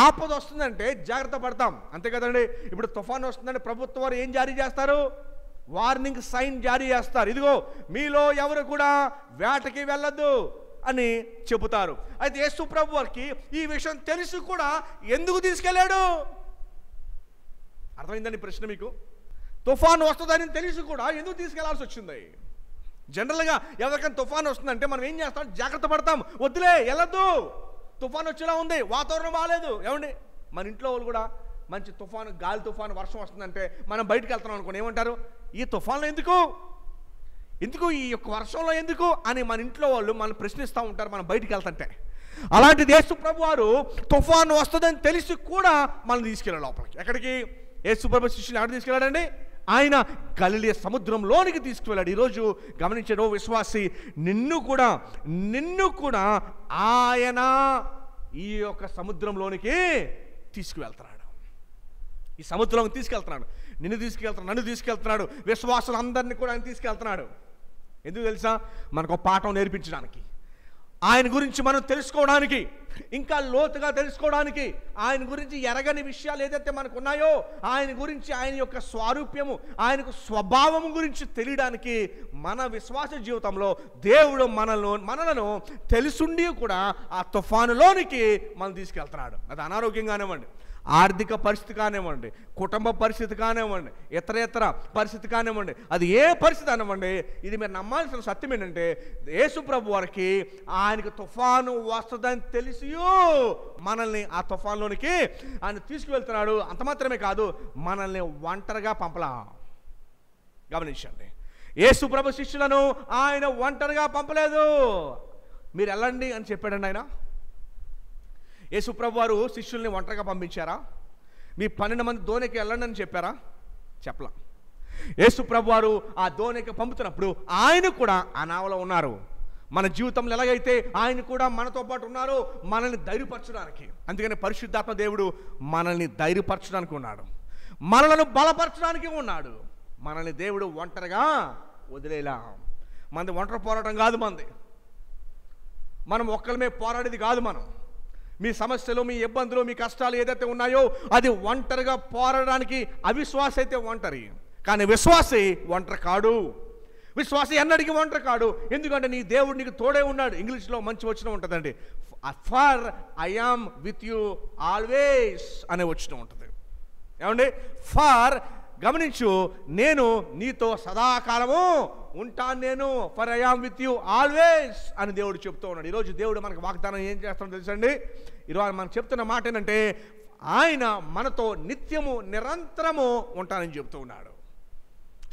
ఆపద వస్తుందంటే జాగ్రత్త పడతాం, అంతే కదండి. ఇప్పుడు తుఫాను వస్తుందంటే ప్రభుత్వం వారు ఏం జారీ చేస్తారు? వార్నింగ్ సైన్ జారీ చేస్తారు. ఇదిగో మీలో ఎవరు కూడా వేటకి వెళ్ళొద్దు అని చెబుతారు. అయితే యేసు ప్రభు వారికి ఈ విషయం తెలిసి కూడా ఎందుకు తీసుకెళ్ళాడు? అర్థమైందండి ప్రశ్న మీకు? తుఫాను వస్తుందని తెలిసి కూడా ఎందుకు తీసుకెళ్లాల్సి వచ్చింది? జనరల్గా ఎవరికైనా తుఫాను వస్తుందంటే మనం ఏం చేస్తాం? జాగ్రత్త పడతాం, వద్దులే వెళ్ళొద్దు, తుఫాను వచ్చేలా ఉంది, వాతావరణం బాగాలేదు. ఏమండి మన ఇంట్లో వాళ్ళు కూడా మంచి తుఫాను, గాలి తుఫాను, వర్షం వస్తుందంటే మనం బయటకు వెళ్తున్నాం అనుకోండి, ఏమంటారు? ఈ తుఫాన్లో ఎందుకు ఈ యొక్క వర్షంలో ఎందుకు అని మన ఇంట్లో వాళ్ళు మనం ప్రశ్నిస్తూ ఉంటారు మనం బయటికి వెళ్తుంటే. అలాంటిది యేసు ప్రభు వారు తుఫాను వస్తుందని తెలిసి కూడా మనం తీసుకెళ్ళాడు లోపలికి. ఎక్కడికి? యేసు ప్రభు శిష్యులు ఎక్కడ తీసుకెళ్ళాడండి? ఆయన గలిలయ సముద్రంలోనికి తీసుకువెళ్ళాడు. ఈరోజు గమనించాడు విశ్వాసి, నిన్ను కూడా ఆయన ఈ యొక్క సముద్రంలోనికి తీసుకువెళ్తున్నాడు. ఈ సముద్రంలోకి తీసుకెళ్తున్నాడు. నిన్ను తీసుకెళ్తున్నాడు, నన్ను తీసుకెళ్తున్నాడు, విశ్వాసులందరినీ కూడా ఆయన తీసుకెళ్తున్నాడు. ఎందుకు తెలుసా? మనకు ఒక పాఠం నేర్పించడానికి, ఆయన గురించి మనం తెలుసుకోవడానికి, ఇంకా లోతుగా తెలుసుకోవడానికి, ఆయన గురించి ఎరగని విషయాలు ఏదైతే మనకు ఉన్నాయో ఆయన గురించి, ఆయన యొక్క స్వారూప్యము, ఆయనకు స్వభావము గురించి తెలియడానికి మన విశ్వాస జీవితంలో దేవుడు మనలను తెలుసుండి కూడా ఆ తుఫానులోనికి మనం తీసుకెళ్తున్నాడు. అది అనారోగ్యం కానివ్వండి, ఆర్థిక పరిస్థితి కానివ్వండి, కుటుంబ పరిస్థితి కానివ్వండి, ఇతర పరిస్థితి కానివ్వండి, అది ఏ పరిస్థితి అనివ్వండి, ఇది మీరు నమ్మాల్సిన సత్యం ఏంటంటే యేసు ప్రభు వారికి ఆయనకి తుఫాను వస్తుందని తెలిసియో మనల్ని ఆ తుఫాన్లోనికి ఆయన తీసుకువెళ్తున్నాడు. అంత మాత్రమే కాదు, మనల్ని ఒంటరిగా పంపలా. గమనించండి, యేసు ప్రభు శిష్యులను ఆయన ఒంటరిగా పంపలేదు. మీరు వెళ్ళండి అని చెప్పాడండి ఆయన. యేసు ప్రభు వారు శిష్యుల్ని ఒంటరిగా పంపించారా? మీ 12 మంది దోణికి వెళ్ళండి అని చెప్పారా? చెప్పలా. యేసు ప్రభు వారు ఆ దోణికి పంపుతున్నప్పుడు ఆయన కూడా ఆ నావలో ఉన్నారు. మన జీవితంలో ఎలాగైతే ఆయన కూడా మనతో పాటు ఉన్నారు, మనల్ని ధైర్యపరచడానికి. అందుకని పరిశుద్ధాత్మ దేవుడు మనల్ని ధైర్యపరచడానికి ఉన్నాడు, మనలను బలపరచడానికి ఉన్నాడు. మనల్ని దేవుడు ఒంటరిగా వదిలేలా. మనది ఒంటరి పోరాటం కాదు, మనం ఒక్కరిమే పోరాడేది కాదు. మీ సమస్యలు, మీ ఇబ్బందులు, మీ కష్టాలు ఏదైతే ఉన్నాయో అది ఒంటరిగా పోరాడడానికి అవిశ్వాస అయితే ఒంటరి, కానీ విశ్వాసి ఒంటరి కాడు. విశ్వాసి ఎన్నడికి ఒంటరి కాడు. ఎందుకంటే నీ దేవుడు నీకు తోడే ఉన్నాడు. ఇంగ్లీష్లో మంచి వచనం ఉంటుందండి, for I am with you always అనే వచనం ఉంటుంది. ఏమండి? ఫర్, గమనించు, నేను నీతో సదాకాలము ఉంటాను, నేను for I am with you always అని దేవుడు చెప్తూ ఉన్నాడు. ఈరోజు దేవుడు మనకు వాగ్దానం ఏం చేస్తాడో తెలుసండి? ఈరోజు మనం చెప్తున్న మాట ఏంటంటే ఆయన మనతో నిత్యము నిరంతరము ఉంటానని చెప్తూ ఉన్నాడు.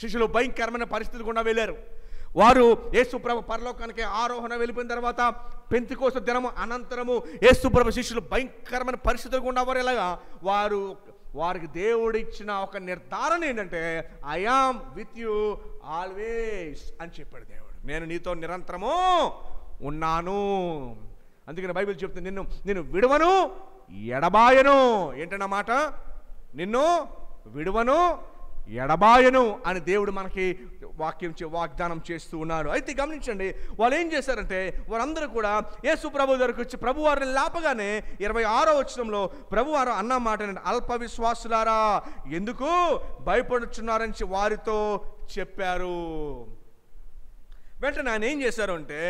శిష్యులు భయంకరమైన పరిస్థితి గుండా వెళ్ళారు. వారు యేసు ప్రభు పరలోకానికి ఆరోహణ వెళ్ళిపోయిన తర్వాత పెంతెకోస్తు దినము అనంతరము యేసు ప్రభు శిష్యులు భయంకరమైన పరిస్థితులు గుండా వారు ఎలాగా వారికి దేవుడు ఇచ్చిన ఒక నిర్ధారణ ఏంటంటే I am with you always అని చెప్పాడు దేవుడు. నేను నీతో నిరంతరము ఉన్నాను. అందుకని బైబిల్ చెప్తుంది, నిన్ను విడువను ఎడబాయను. ఏంటన్నమాట? నిన్ను విడువను ఎడబాయను అని దేవుడు మనకి వాగ్దానం చేస్తూ ఉన్నారు. అయితే గమనించండి, వాళ్ళు ఏం చేశారంటే వారందరూ కూడా యేసు ప్రభు దగ్గరకు వచ్చి ప్రభు వారిని లేపగానే 26వ వచనంలో ప్రభు వారు అన్న మాట, అల్ప విశ్వాసులారా ఎందుకు భయపడుచున్నారని వారితో చెప్పారు. వెంటనే ఆయన ఏం చేశారు అంటే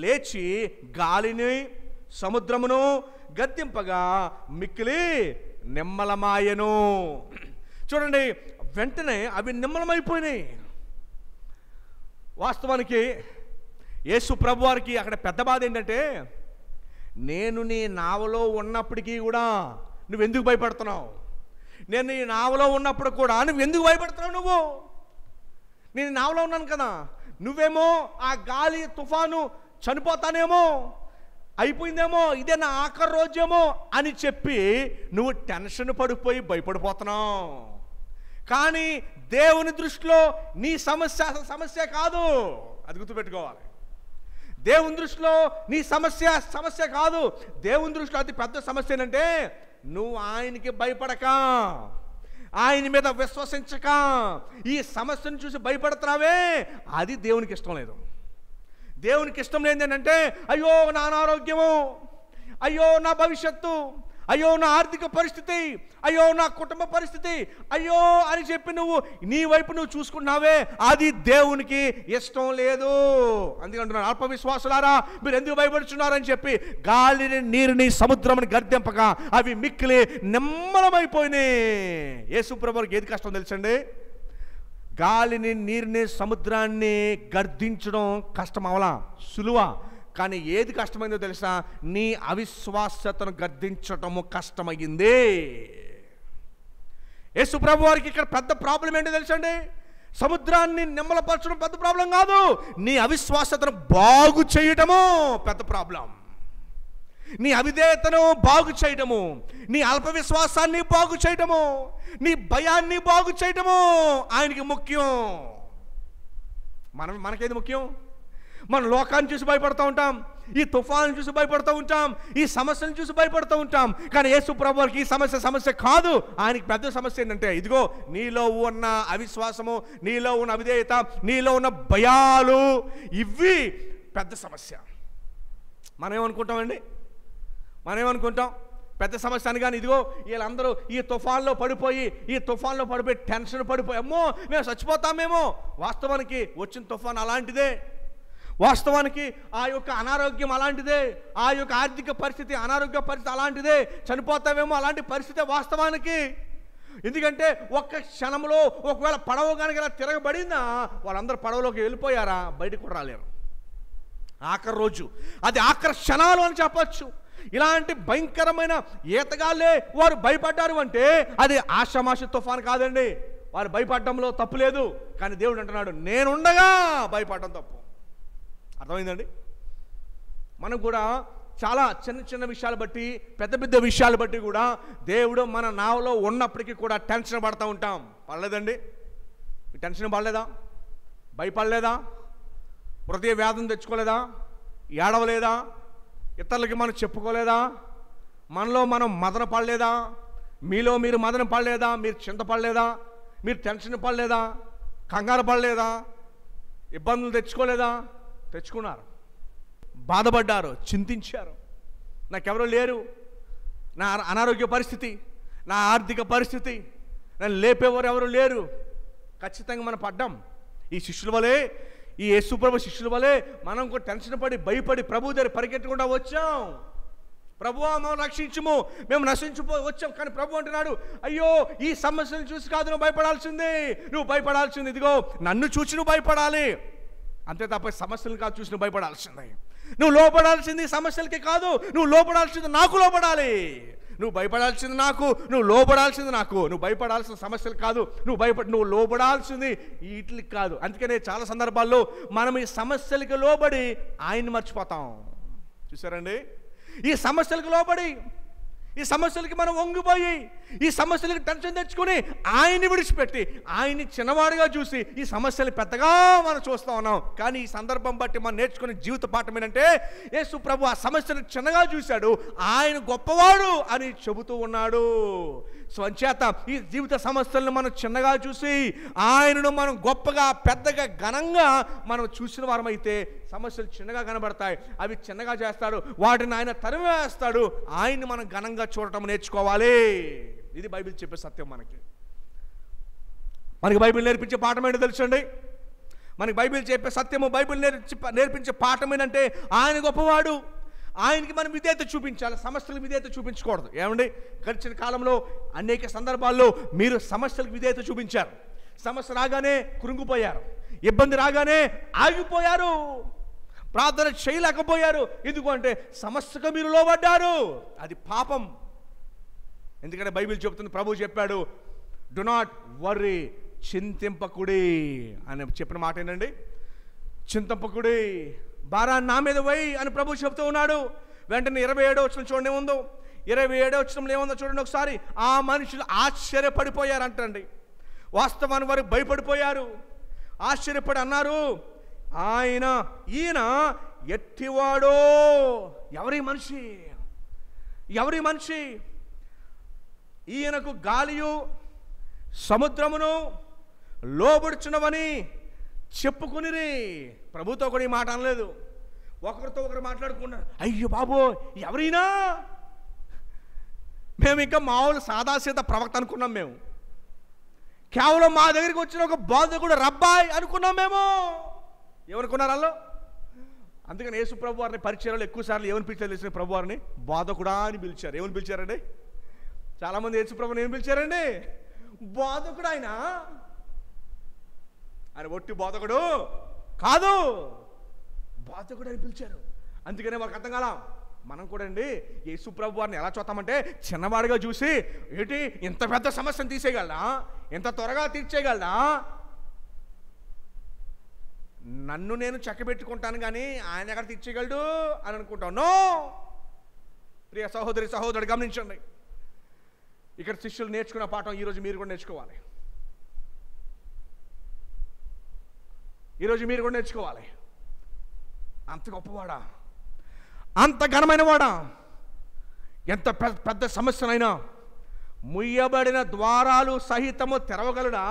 లేచి గాలిని సముద్రమును గద్దింపగా మిక్కిలి నిమ్మలమాయెను. చూడండి, వెంటనే అవి నిమ్మలమైపోయినాయి. వాస్తవానికి యేసు ప్రభు వారికి అక్కడ పెద్ద బాధ ఏంటంటే, నేను నీ నావలో ఉన్నప్పటికీ కూడా నువ్వెందుకు భయపడుతున్నావు? నేను నీ నావలో ఉన్నప్పుడు కూడా నువ్వెందుకు భయపడుతున్నావు? నేను నావలో ఉన్నాను కదా, నువ్వేమో ఆ గాలి తుఫాను చనిపోతానేమో, అయిపోయిందేమో, ఇదే నా ఆఖరి రోజేమో అని చెప్పి నువ్వు టెన్షన్ పడిపోయి భయపడిపోతున్నావు. కానీ దేవుని దృష్టిలో నీ సమస్య కాదు. అది గుర్తుపెట్టుకోవాలి. దేవుని దృష్టిలో నీ సమస్య కాదు. దేవుని దృష్టిలో అతి పెద్ద సమస్య ఏంటంటే నువ్వు ఆయనకి భయపడక, ఆయన మీద విశ్వసించక ఈ సమస్యను చూసి భయపడుతున్నావే, అది దేవునికి ఇష్టం లేదు. దేవునికి ఇష్టం లేదు ఏంటంటే అయ్యో నా అనారోగ్యము, అయ్యో నా భవిష్యత్తు, అయ్యో నా ఆర్థిక పరిస్థితి, అయ్యో నా కుటుంబ పరిస్థితి, అయ్యో అని చెప్పి నువ్వు నీ వైపు నువ్వు చూసుకున్నావే, అది దేవునికి ఇష్టం లేదు. అందుకంటున్నాను, అల్ప విశ్వాసులారా మీరు ఎందుకు భయపడుచున్నారని చెప్పి గాలిని నీరుని సముద్రముని గర్దింపగా అవి మిక్కిలి నిమ్మలమైపోయినాయి. యేసు ప్రభువుకి ఏది కష్టం తెలుసండి? గాలిని నీరుని సముద్రాన్ని గర్దించడం కష్టం అవలా, సులువా. కానీ ఏది కష్టమైందో తెలుసా? నీ అవిశ్వాసతను గర్దించటము కష్టమైంది. యేసు ప్రభు వారికి ఇక్కడ పెద్ద ప్రాబ్లం ఏంటో తెలుసండి? సముద్రాన్ని నిమ్మలపరచడం పెద్ద ప్రాబ్లం కాదు, నీ అవిశ్వాసతను బాగు చేయటము పెద్ద ప్రాబ్లం. నీ అవిధేయతను బాగు చేయటము, నీ అల్ప విశ్వాసాన్ని బాగు చేయటము, నీ భయాన్ని బాగు చేయటము ఆయనకి ముఖ్యం. మనకేది ముఖ్యం? మన లోకాన్ని చూసి భయపడుతూ ఉంటాం, ఈ తుఫాను చూసి భయపడుతూ ఉంటాం, ఈ సమస్యను చూసి భయపడుతూ ఉంటాం. కానీ యేసు ప్రభు వారికి ఈ సమస్య కాదు. ఆయనకి పెద్ద సమస్య ఏంటంటే ఇదిగో నీలో ఉన్న అవిశ్వాసము, నీలో ఉన్న అవిధేయత, నీలో ఉన్న భయాలు, ఇవి పెద్ద సమస్య. మనం ఏమనుకుంటాం పెద్ద సమస్య అని. కానీ ఇదిగో వీళ్ళందరూ ఈ తుఫాన్లో పడిపోయి టెన్షన్ పడిపోయి అమ్మో మేము చచ్చిపోతామేమో. వాస్తవానికి వచ్చిన తుఫాన్ అలాంటిదే. వాస్తవానికి ఆ యొక్క అనారోగ్యం అలాంటిదే, ఆ యొక్క ఆర్థిక పరిస్థితి, అనారోగ్య పరిస్థితి అలాంటిదే, చనిపోతావేమో అలాంటి పరిస్థితే వాస్తవానికి. ఎందుకంటే ఒక్క క్షణంలో ఒకవేళ పడవ కనుక ఇలా తిరగబడిందా వాళ్ళందరూ పడవలోకి వెళ్ళిపోయారా, బయటకు కూడా రాలేరు. ఆఖరి రోజు, అది ఆఖరి క్షణాలు అని చెప్పచ్చు. ఇలాంటి భయంకరమైన ఈతగాళ్ళే వారు భయపడ్డారు అంటే అది ఆషామాషి తుఫాను కాదండి. వారు భయపడడంలో తప్పు లేదు. కానీ దేవుడు అంటున్నాడు, నేనుండగా భయపడడం తప్పు. అర్థమైందండి? మనం కూడా చాలా చిన్న చిన్న విషయాలు బట్టి, పెద్ద పెద్ద విషయాలు బట్టి కూడా దేవుడు మన నావలో ఉన్నప్పటికీ కూడా టెన్షన్ పడుతూ ఉంటాం. పడలేదండి? టెన్షన్ పడలేదా? భయపడలేదా? హృదయ వేదన తెచ్చుకోలేదా? ఏడవలేదా? ఇతరులకి మనం చెప్పుకోలేదా? మనలో మనం మదన పడలేదా? మీలో మీరు మదన పడలేదా? మీరు చింతపడలేదా? మీరు టెన్షన్ పడలేదా? కంగారు పడలేదా? ఇబ్బందులు తెచ్చుకోలేదా? తెచ్చుకున్నారు, బాధపడ్డారు, చింతించారు. నాకెవరో లేరు, నా అనారోగ్య పరిస్థితి, నా ఆర్థిక పరిస్థితి, నన్ను లేపేవారు ఎవరు లేరు. ఖచ్చితంగా మనం పడ్డాం. ఈ శిష్యుల వలె, ఈ యేసుప్రభు శిష్యుల వలె మనం కూడా టెన్షన్ పడి భయపడి ప్రభు దగ్గర పరిగెట్టకుండా వచ్చాం. ప్రభువా మమ్మల్ని రక్షించుము, మేము నశించిపోవచ్చాం. కానీ ప్రభు అంటున్నాడు, అయ్యో ఈ సమస్యను చూసి కాదు నువ్వు భయపడాల్సింది, నువ్వు భయపడాల్సింది ఇదిగో నన్ను చూసి నువ్వు భయపడాలి. అంతే తప్ప సమస్యలను కాదు చూసి నువ్వు భయపడాల్సింది. నువ్వు లోపడాల్సింది సమస్యలకి కాదు, నువ్వు లోపడాల్సింది నాకు లోపడాలి. నువ్వు భయపడాల్సింది నాకు, నువ్వు లోపడాల్సింది నాకు. నువ్వు భయపడాల్సిన సమస్యలు కాదు, నువ్వు లోపడాల్సింది వీటికి కాదు. అందుకనే చాలా సందర్భాల్లో మనం ఈ సమస్యలకి లోబడి ఆయన్ని మర్చిపోతాం. చూసారండి? ఈ సమస్యలకు లోబడి, ఈ సమస్యలకి మనం వంగిపోయి, ఈ సమస్యలకి టెన్షన్ తెచ్చుకొని ఆయన్ని విడిచిపెట్టి ఆయన్ని చిన్నవాడుగా చూసి ఈ సమస్యలు పెద్దగా మనం చూస్తూ ఉన్నాం. కానీ ఈ సందర్భం బట్టి మనం నేర్చుకునే జీవిత పాఠం ఏంటంటే, యేసు ప్రభు ఆ సమస్యను చిన్నగా చూశాడు, ఆయన గొప్పవాడు అని చెబుతూ ఉన్నాడు. స్వంచేత ఈ జీవిత సమస్యలను మనం చిన్నగా చూసి ఆయనను మనం గొప్పగా, పెద్దగా, ఘనంగా మనం చూసిన వారమైతే సమస్యలు చిన్నగా కనబడతాయి. అవి చిన్నగా చేస్తాడు, వాటిని ఆయన తరివేస్తాడు. ఆయన్ని మనం ఘనంగా చూడటం నేర్చుకోవాలి. ఇది బైబిల్ చెప్పే సత్యం. మనకి బైబిల్ నేర్పించే పాఠం ఏంటో తెలుసండి? మనకి బైబిల్ చెప్పే సత్యము, బైబిల్ నేర్పించే పాఠం ఏంటంటే ఆయన గొప్పవాడు, ఆయనకి మనం విధేయత చూపించాలి, సమస్యలకు విధేయత చూపించకూడదు. ఏమండి? గడిచిన కాలంలో అనేక సందర్భాల్లో మీరు సమస్యలకు విధేయత చూపించారు. సమస్య రాగానే కృంగిపోయారు, ఇబ్బంది రాగానే ఆగిపోయారు, ప్రార్థన చేయలేకపోయారు. ఎందుకంటే సమస్యకు మీరు లోబడ్డారు. అది పాపం. ఎందుకంటే బైబిల్ చెప్తుంది, ప్రభు చెప్పాడు, డు నాట్ వర్రీ, చింతింపకుడి అని చెప్పిన మాట ఏంటండి? చింతింపకుడి, భారాన్ని నా మీద వేయి అని ప్రభు చెప్తూ ఉన్నాడు. వెంటనే 27వ వచనం చూడండి ఏముందో. 27వ వచనంలో ఏముందో చూడండి ఒకసారి. ఆ మనుషులు ఆశ్చర్యపడిపోయారు అంటండి. వాస్తవానికి వారు భయపడిపోయారు, ఆశ్చర్యపడి అన్నారు, ఈయన ఎట్టివాడో. ఎవరి మనిషి? ఎవరి మనిషి? ఈయనకు గాలియు సముద్రమును లోబడుచున్నవని చెప్పుకునిరి. ప్రభుతో కూడా ఈ మాట అనలేదు. ఒకరితో ఒకరు మాట్లాడుకున్నారు, అయ్యో బాబో ఎవరైనా, మేము ఇంకా మామూలు సాదాసీద ప్రవక్త అనుకున్నాం. మేము కేవలం మా దగ్గరికి వచ్చిన ఒక బోధకుడు రబ్బాయ్ అనుకున్నాం. మేము ఏమనుకున్నారు వాళ్ళు? అందుకని యేసు ప్రభు వారిని పరిచయాలు ఎక్కువసార్లు ఏమని పిలిచారు తెలిసిన? ప్రభు వారిని బోధకుడా అని పిలిచారు. ఏమని పిలిచారండి? చాలామంది యేసు ప్రభుని ఏం పిలిచారండి? బోధకుడు. ఆయన ఒట్టి బోధకుడు కాదు, బోధకుడు అని పిలిచారు. అందుకనే వాళ్ళకి అర్థం కాల. మనం కూడా అండి యేసు ప్రభు వారిని ఎలా చూస్తామంటే చిన్నవాడిగా చూసి, ఏంటి ఇంత పెద్ద సమస్యను తీసేయగలడా, ఇంత త్వరగా తీర్చేయగలడా, నన్ను నేను చక్కబెట్టుకుంటాను కానీ ఆయన ఎక్కడ తీర్చేయగలడు అని అనుకుంటాను. నో ప్రియ సహోదరి సహోదరుడు, గమనించండి. ఇక్కడ శిష్యులు నేర్చుకున్న పాఠం ఈరోజు మీరు కూడా నేర్చుకోవాలి. ఈరోజు మీరు కూడా నేర్చుకోవాలి. అంత గొప్పవాడా, అంత ఘనమైన వాడా, ఎంత పెద్ద సమస్యనైనా ముయ్యబడిన ద్వారాలు సహితము తెరవగలడా,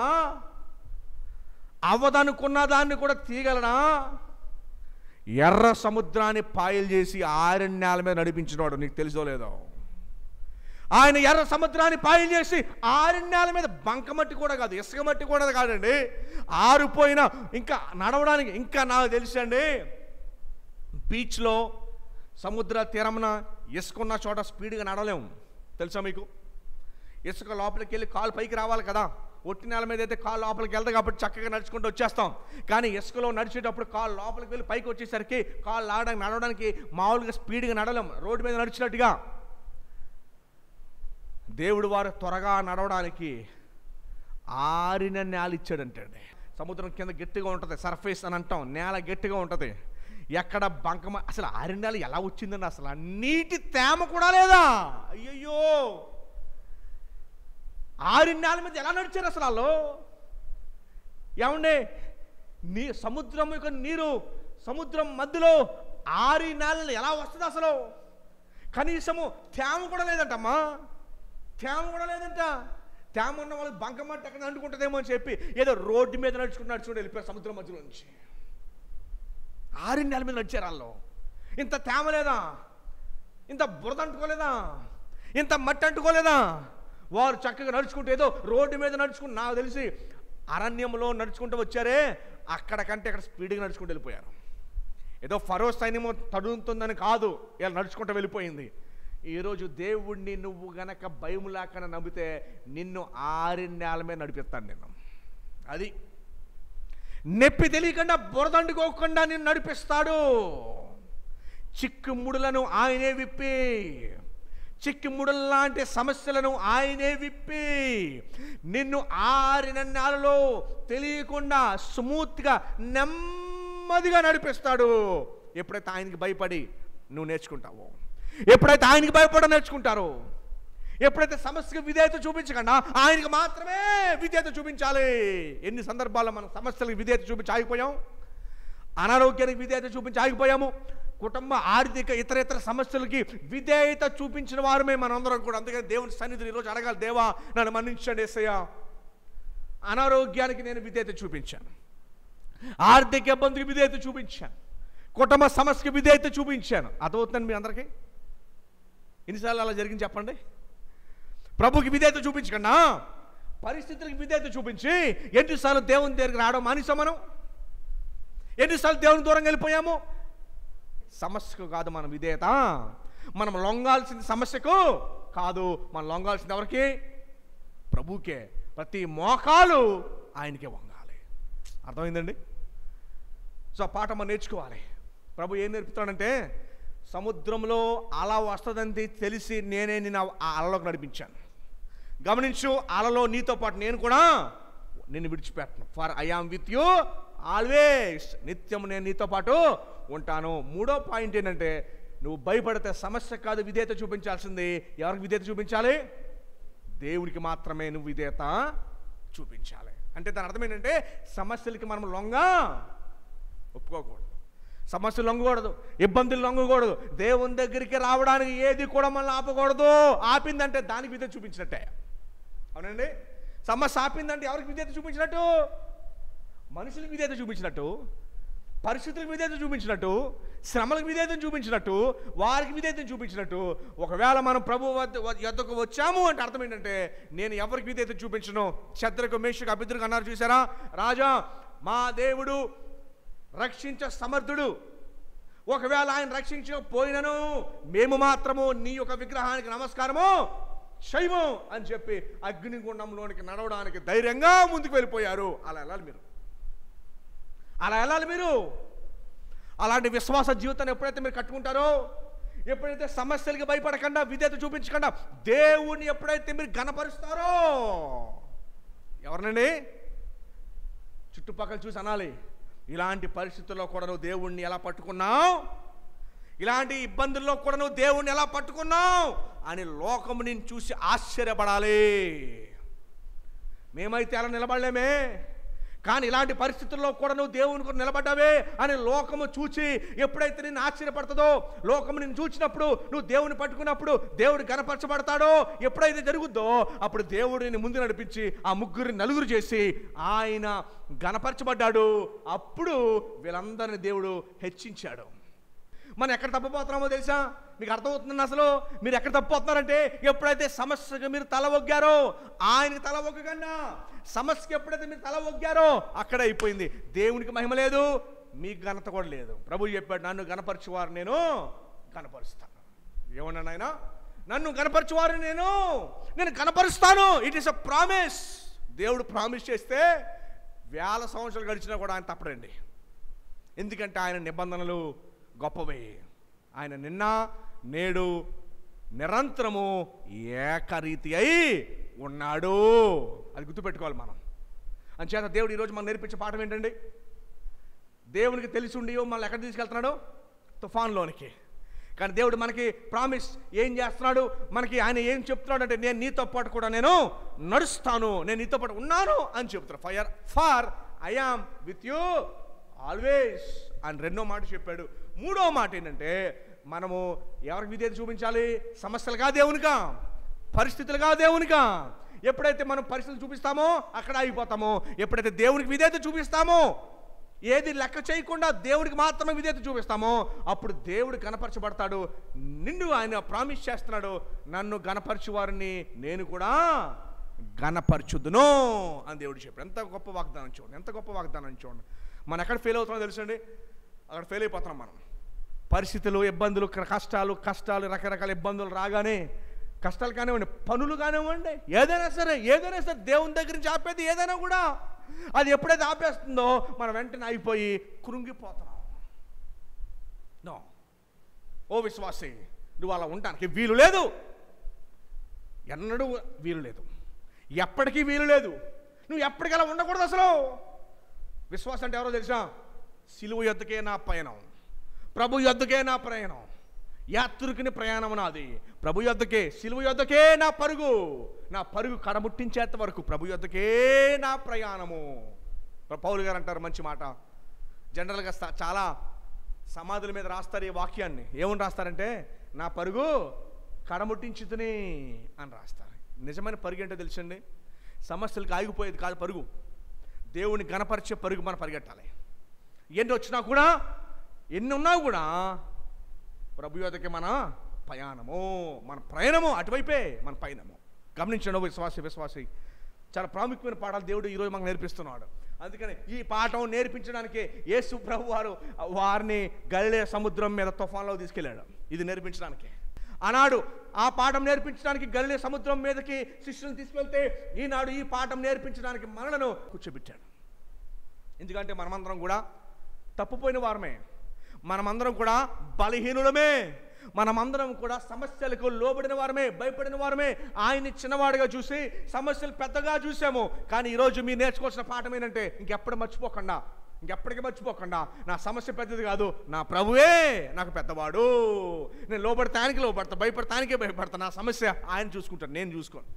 అవ్వదనుకున్న దాన్ని కూడా తీయగలడా, ఎర్ర సముద్రాన్ని పాయలు చేసి ఆరణ్యాల మీద నడిపించినవాడు. నీకు తెలుసో లేదో? ఆయన ఎర్ర సముద్రాన్ని పాయలు చేసి ఆరణ్యాల మీద బంకమట్టి కూడా కాదు, ఇసుక మట్టి కూడా కాదండి, ఆరిపోయిన ఇంకా నడవడానికి ఇంకా నాకు తెలుసండి బీచ్లో సముద్ర తీరమున ఇసుక ఉన్న చోట స్పీడ్గా నడవలేము, తెలుసా మీకు? ఇసుక లోపలికి వెళ్ళి కాలు పైకి రావాలి కదా, ఒట్టి నేల మీద అయితే కాలు లోపలికి వెళ్తాయి కాబట్టి చక్కగా నడుచుకుంటూ వచ్చేస్తాం. కానీ ఇసుకలో నడిచేటప్పుడు కాలు లోపలికి వెళ్ళి పైకి వచ్చేసరికి కాలు నడవడానికి మామూలుగా స్పీడ్గా నడవలేం, రోడ్డు మీద నడిచినట్టుగా. దేవుడు వారు త్వరగా నడవడానికి ఆరిన నేల ఇచ్చాడంటండి. సముద్రం కింద గట్టిగా ఉంటుంది, సర్ఫేస్ అని అంటాం, నేల గట్టిగా ఉంటుంది, ఎక్కడ బంకమ. అసలు ఆరిన నేల ఎలా వచ్చిందండి? అసలు నీటి తేమ కూడా లేదా? అయ్యయ్యో, ఆరిన నేల మీద ఎలా నడిచారు అసలు వాళ్ళు? ఏమండి, సముద్రం యొక్క నీరు సముద్రం మధ్యలో ఆరిన నేల ఎలా వస్తుంది అసలు? కనీసము తేమ కూడా లేదంటమ్మా, తేమ కూడా లేదంట. తేమ ఉన్న వాళ్ళకి బంకమట్టి ఎక్కడ అంటుకుంటుందేమో అని చెప్పి ఏదో రోడ్డు మీద నడుచుకుంటూ వెళ్ళిపోయారు సముద్రం మధ్యలో నుంచి. ఆరిన నేల మీద నడిచారు వాళ్ళు. ఇంత తేమ లేదా? ఇంత బురద అంటుకోలేదా? ఇంత మట్టి అంటుకోలేదా? వారు చక్కగా నడుచుకుంటూ ఏదో రోడ్డు మీద నడుచుకుంటూ, నాకు తెలిసి అరణ్యంలో నడుచుకుంటూ వచ్చారే, అక్కడికంటే అక్కడ స్పీడ్గా నడుచుకుంటూ వెళ్ళిపోయారు. ఏదో ఫరో సైన్యము తడుతుందని కాదు, ఇలా నడుచుకుంటూ వెళ్ళిపోయింది. ఈరోజు దేవుణ్ణి నువ్వు గనక భయం లేకుండా నమ్మితే నిన్ను ఆరిన నేల మీద నడిపిస్తాను నేను. అది నొప్పి తెలియకుండా బురదండుకోకుండా నిన్ను నడిపిస్తాడు. చిక్కుముడులను ఆయనే విప్పి, చిక్కుముడుల లాంటి సమస్యలను ఆయనే విప్పి నిన్ను ఆరిన నేలలో తెలియకుండా స్మూత్గా నెమ్మదిగా నడిపిస్తాడు. ఎప్పుడైతే ఆయనకి భయపడి నువ్వు నేర్చుకుంటావో, ఎప్పుడైతే ఆయనకి భయపడ నేర్చుకుంటారో, ఎప్పుడైతే సమస్యకు విధేయత చూపించకుండా ఆయనకి మాత్రమే విధేయత చూపించాలి. ఎన్ని సందర్భాల్లో మనం సమస్యలకు విధేయత చూపించి ఆగిపోయాం, అనారోగ్యానికి విధేయత చూపించి ఆగిపోయాము, కుటుంబ ఆర్థిక ఇతర సమస్యలకి విధేయత చూపించిన వారమే మనందరం కూడా. అందుకని దేవుని సన్నిధిని ఈరోజు అడగాలి, దేవా నన్ను మన్నించండి యేసయ్యా, అనారోగ్యానికి నేను విధేయత చూపించాను, ఆర్థిక ఇబ్బందికి విధేయత చూపించాను, కుటుంబ సమస్యకి విధేయత చూపించాను. అర్థమవుతుందండి మీ అందరికీ? ఎన్నిసార్లు అలా జరిగింది చెప్పండి? ప్రభుకి విధేయత చూపించకుండా పరిస్థితులకు విధేయత చూపించి ఎన్నిసార్లు దేవుని దగ్గరికి రావడం మానేసాం మనం? ఎన్నిసార్లు దేవుని దూరంగా వెళ్ళిపోయాము? సమస్యకు కాదు మన విధేయత, మనం లొంగాల్సింది సమస్యకు కాదు, మనం లొంగాల్సింది ఎవరికి? ప్రభుకే. ప్రతి మోకాలు ఆయనకే వంగాలి. అర్థమైందండి? సో ఆ పాఠం మనం నేర్చుకోవాలి. ప్రభు ఏం నేర్పుతాడంటే, సముద్రంలో అల వస్తుందని తెలిసి నేనే నిన్ను ఆ అలలోకి నడిపించాను. గమనించు, అలలో నీతో పాటు నేను కూడా నిన్ను విడిచిపెట్టను. For I am with you always, నిత్యం నేను నీతో పాటు ఉంటాను. మూడో పాయింట్ ఏంటంటే, నువ్వు భయపడితే సమస్య కాదు విధేయత చూపించాల్సింది. ఎవరికి విధేయత చూపించాలి? దేవుడికి మాత్రమే నువ్వు విధేయత చూపించాలి. అంటే దాని అర్థం ఏంటంటే, సమస్యలకి మనం ఒప్పుకోకూడదు, సమస్యలు లొంగకూడదు, ఇబ్బందులు లొంగకూడదు. దేవుని దగ్గరికి రావడానికి ఏది కూడా మనల్ని ఆపకూడదు. ఆపిందంటే దానికి విధేయత చూపించినట్టే. అవునండి? సమస్య ఆపిందంటే ఎవరికి విధేయత చూపించినట్టు? మనుషులకు విధేయత చూపించినట్టు, పరిస్థితులకు విధేయత చూపించినట్టు, శ్రమలకు విధేయత చూపించినట్టు, వారికి విధేయత చూపించినట్టు. ఒకవేళ మనం ప్రభు యొద్దకు వచ్చాము అంటే అర్థం ఏంటంటే, నేను ఎవరికి విధేయత చూపించను. శద్రకు మేషకు అబేద్నెగో అన్నారు చూసారా, రాజా మా దేవుడు రక్షించ సమర్థుడు, ఒకవేళ ఆయన రక్షించకపోయినను మేము మాత్రము నీ యొక్క విగ్రహానికి నమస్కారము చేయము అని చెప్పి అగ్నిగుండంలోనికి నడవడానికి ధైర్యంగా ముందుకు వెళ్ళిపోయారు. అలా వెళ్ళాలి మీరు, అలా వెళ్ళాలి మీరు. అలాంటి విశ్వాస జీవితాన్ని ఎప్పుడైతే మీరు కట్టుకుంటారో, ఎప్పుడైతే సమస్యలకి భయపడకుండా విధేయత చూపించకుండా దేవుణ్ణి ఎప్పుడైతే మీరు ఘనపరుస్తారో, ఎవరినండి? చుట్టుపక్కల చూసి అనాలి, ఇలాంటి పరిస్థితుల్లో కూడా నువ్వు దేవుణ్ణి ఎలా పట్టుకున్నావు, ఇలాంటి ఇబ్బందుల్లో కూడా నువ్వు దేవుణ్ణి ఎలా పట్టుకున్నావు అని లోకము నిన్ను చూసి ఆశ్చర్యపడాలి. మేమైతే అలా నిలబడలేమే, కానీ ఇలాంటి పరిస్థితుల్లో కూడా నువ్వు దేవుని కొరకు నిలబడ్డావే అని లోకము చూచి ఎప్పుడైతే నిన్ను ఆశ్చర్యపడుతుందో, లోకము నిన్ను చూసినప్పుడు నువ్వు దేవుని పట్టుకున్నప్పుడు దేవుడు గణపరచబడతాడో, ఎప్పుడైతే జరుగుద్దో అప్పుడు దేవుడిని ముందు నడిపించి ఆ నలుగురు చేసి ఆయన గణపరచబడ్డాడు. అప్పుడు వీళ్ళందరినీ దేవుడు హెచ్చించాడు. మనం ఎక్కడ తప్పిపోతున్నామో తెలుసా? మీకు అర్థమవుతుంది అసలు మీరు ఎక్కడ తప్పిపోతున్నారంటే, ఎప్పుడైతే సమస్యకు మీరు తల ఒగ్గారో, ఆయనకి తల ఒగ్గకుండా సమస్యకి ఎప్పుడైతే మీరు తల ఒగ్గారో అక్కడే అయిపోయింది. దేవునికి మహిమ లేదు, మీకు ఘనత కూడా లేదు. ప్రభు చెప్పాడు, నన్ను గణపరచువారు నేను గణపరుస్తాను. ఏమన్నాను ఆయన? నన్ను గణపరచువారు నేను గణపరుస్తాను. It is a promise. దేవుడు ప్రామిస్ చేస్తే 1000 సంవత్సరాలు గడిచినా కూడా ఆయన తప్పడండి. ఎందుకంటే ఆయన నిబంధనలు గొప్పవే. ఆయన నిన్న నేడు నిరంతరము ఏకరీతి అయి ఉన్నాడు. అది గుర్తుపెట్టుకోవాలి మనం. అంచేత దేవుడు ఈరోజు మనం నేర్పించే పాఠం ఏంటండి? దేవునికి తెలిసి ఉండి మనల్ని ఎక్కడ తీసుకెళ్తున్నాడు? తుఫాన్లోనికి. కానీ దేవుడు మనకి ప్రామిస్ ఏం చేస్తున్నాడు? మనకి ఆయన ఏం చెప్తున్నాడు అంటే, నేను నీతో పాటు కూడా నేను నడుస్తాను, నేను నీతో పాటు ఉన్నాను అని చెప్తున్నాడు. For I am with you always అని 2వ మాట చెప్పాడు. 3వ మాట ఏంటంటే, మనము ఎవరికి విధేయత చూపించాలి? సమస్యలుగా దేవునికా, పరిస్థితులుగా దేవునికా. ఎప్పుడైతే మనం పరిస్థితులు చూపిస్తామో అక్కడ ఆగిపోతామో. ఎప్పుడైతే దేవునికి విధేయత చూపిస్తామో, ఏది లెక్క చేయకుండా దేవుడికి మాత్రమే విధేయత చూపిస్తామో, అప్పుడు దేవుడు గణపరచబడతాడు. నిన్ను ఆయన ప్రామిస్ చేస్తున్నాడు, నన్ను గణపరచు వారిని నేను కూడా గణపరచుదును అని దేవుడు చెప్పాడు. ఎంత గొప్ప వాగ్దానం చూడండి, ఎంత గొప్ప వాగ్దానం చూడండి. మనం ఎక్కడ ఫెయిల్ అవుతున్నామో తెలుసండి? అక్కడ ఫెయిల్ అయిపోతున్నాం మనం. పరిస్థితులు, ఇబ్బందులు, కష్టాలు, రకరకాల ఇబ్బందులు రాగానే, కష్టాలు కానివ్వండి, పనులు కానివ్వండి, ఏదైనా సరే దేవుని దగ్గర నుంచి ఆపేది ఏదైనా కూడా, అది ఎప్పుడైతే ఆపేస్తుందో మనం వెంటనే అయిపోయి కృంగిపోతున్నాం. నో, ఓ విశ్వాసి, నువ్వు అలా ఉండడానికి వీలు లేదు. ఎన్నడూ వీలు లేదు, ఎప్పటికీ వీలు లేదు. నువ్వు ఎప్పటికీ అలా ఉండకూడదు అసలు. విశ్వాసం అంటే ఎవరో తెలుసా? సిలువ యొద్దకే నా పయనం, ప్రభు యొద్దకే నా ప్రయాణం, యాత్రికుని ప్రయాణం నాది. ప్రభు యొద్దకే, సిలువ యొద్దకే నా పరుగు కడముట్టించేంత వరకు ప్రభు యొద్దకే నా ప్రయాణము. పౌలు గారు అంటారు మంచి మాట. జనరల్గా చాలా సమాధుల మీద రాస్తారు ఈ వాక్యాన్ని. ఏమని రాస్తారంటే, నా పరుగు కడముట్టించుతుని అని రాస్తారు. నిజమైన పరుగు ఏంటో తెలుసండి? సమస్యలకు ఆగిపోయేది కాదు పరుగు. దేవుని గణపరిచే పరుగు మనం పరిగెట్టాలి. ఎన్ని వచ్చినా కూడా, ఎన్ని ఉన్నా కూడా ప్రభు యొద్దకి మన ప్రయాణము అటువైపే మన పయనము. గమనించండి విశ్వాసి, చాలా ప్రాముఖ్యమైన పాఠాలు దేవుడు ఈరోజు మనకు నేర్పిస్తున్నాడు. అందుకని ఈ పాఠం నేర్పించడానికి యేసు ప్రభు వారిని గలిలయ సముద్రం మీద తుఫాన్లో తీసుకెళ్ళాడు. ఇది నేర్పించడానికి. ఆనాడు ఆ పాఠం నేర్పించడానికి గలిలయ సముద్రం మీదకి శిష్యులను తీసుకెళ్తే, ఈనాడు ఈ పాఠం నేర్పించడానికి మనలను కూర్చోబెట్టాడు. ఎందుకంటే మనమందరం కూడా తప్పుపోయిన వారమే, మనమందరం కూడా బలహీనులమే, మనమందరం కూడా సమస్యలకు లోబడిన వారమే, భయపడిన వారమే. ఆయన్ని చిన్నవాడిగా చూసి సమస్యలు పెద్దగా చూసాము. కానీ ఈరోజు మీరు నేర్చుకోవాల్సిన పాఠం ఏంటంటే, ఇంకెప్పటికీ మర్చిపోకుండా నా సమస్య పెద్దది కాదు, నా ప్రభువే నాకు పెద్దవాడు. నేను లోబడతా, భయపడతా. నా సమస్య ఆయన చూసుకుంటాను, నేను చూసుకోను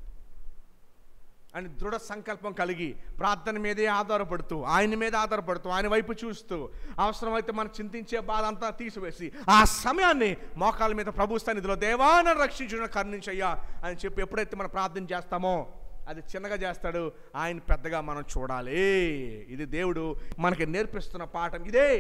అని దృఢ సంకల్పం కలిగి ప్రార్థన మీదే ఆధారపడుతూ, ఆయన మీద ఆధారపడుతూ, ఆయన వైపు చూస్తూ, అవసరమైతే మనం చింతించే బాధ అంతా తీసివేసి ఆ సమయాన్ని మోకాళ్ళ మీద ప్రభు సన్నిధిలో, దేవా నన్ను రక్షించును, కరుణించయ్యా అని చెప్పి ఎప్పుడైతే మనం ప్రార్థన చేస్తామో, అది చిన్నగా చేస్తాడు, ఆయన పెద్దగా మనం చూడాలి. ఇది దేవుడు మనకి నేర్పిస్తున్న పాఠం ఇదే.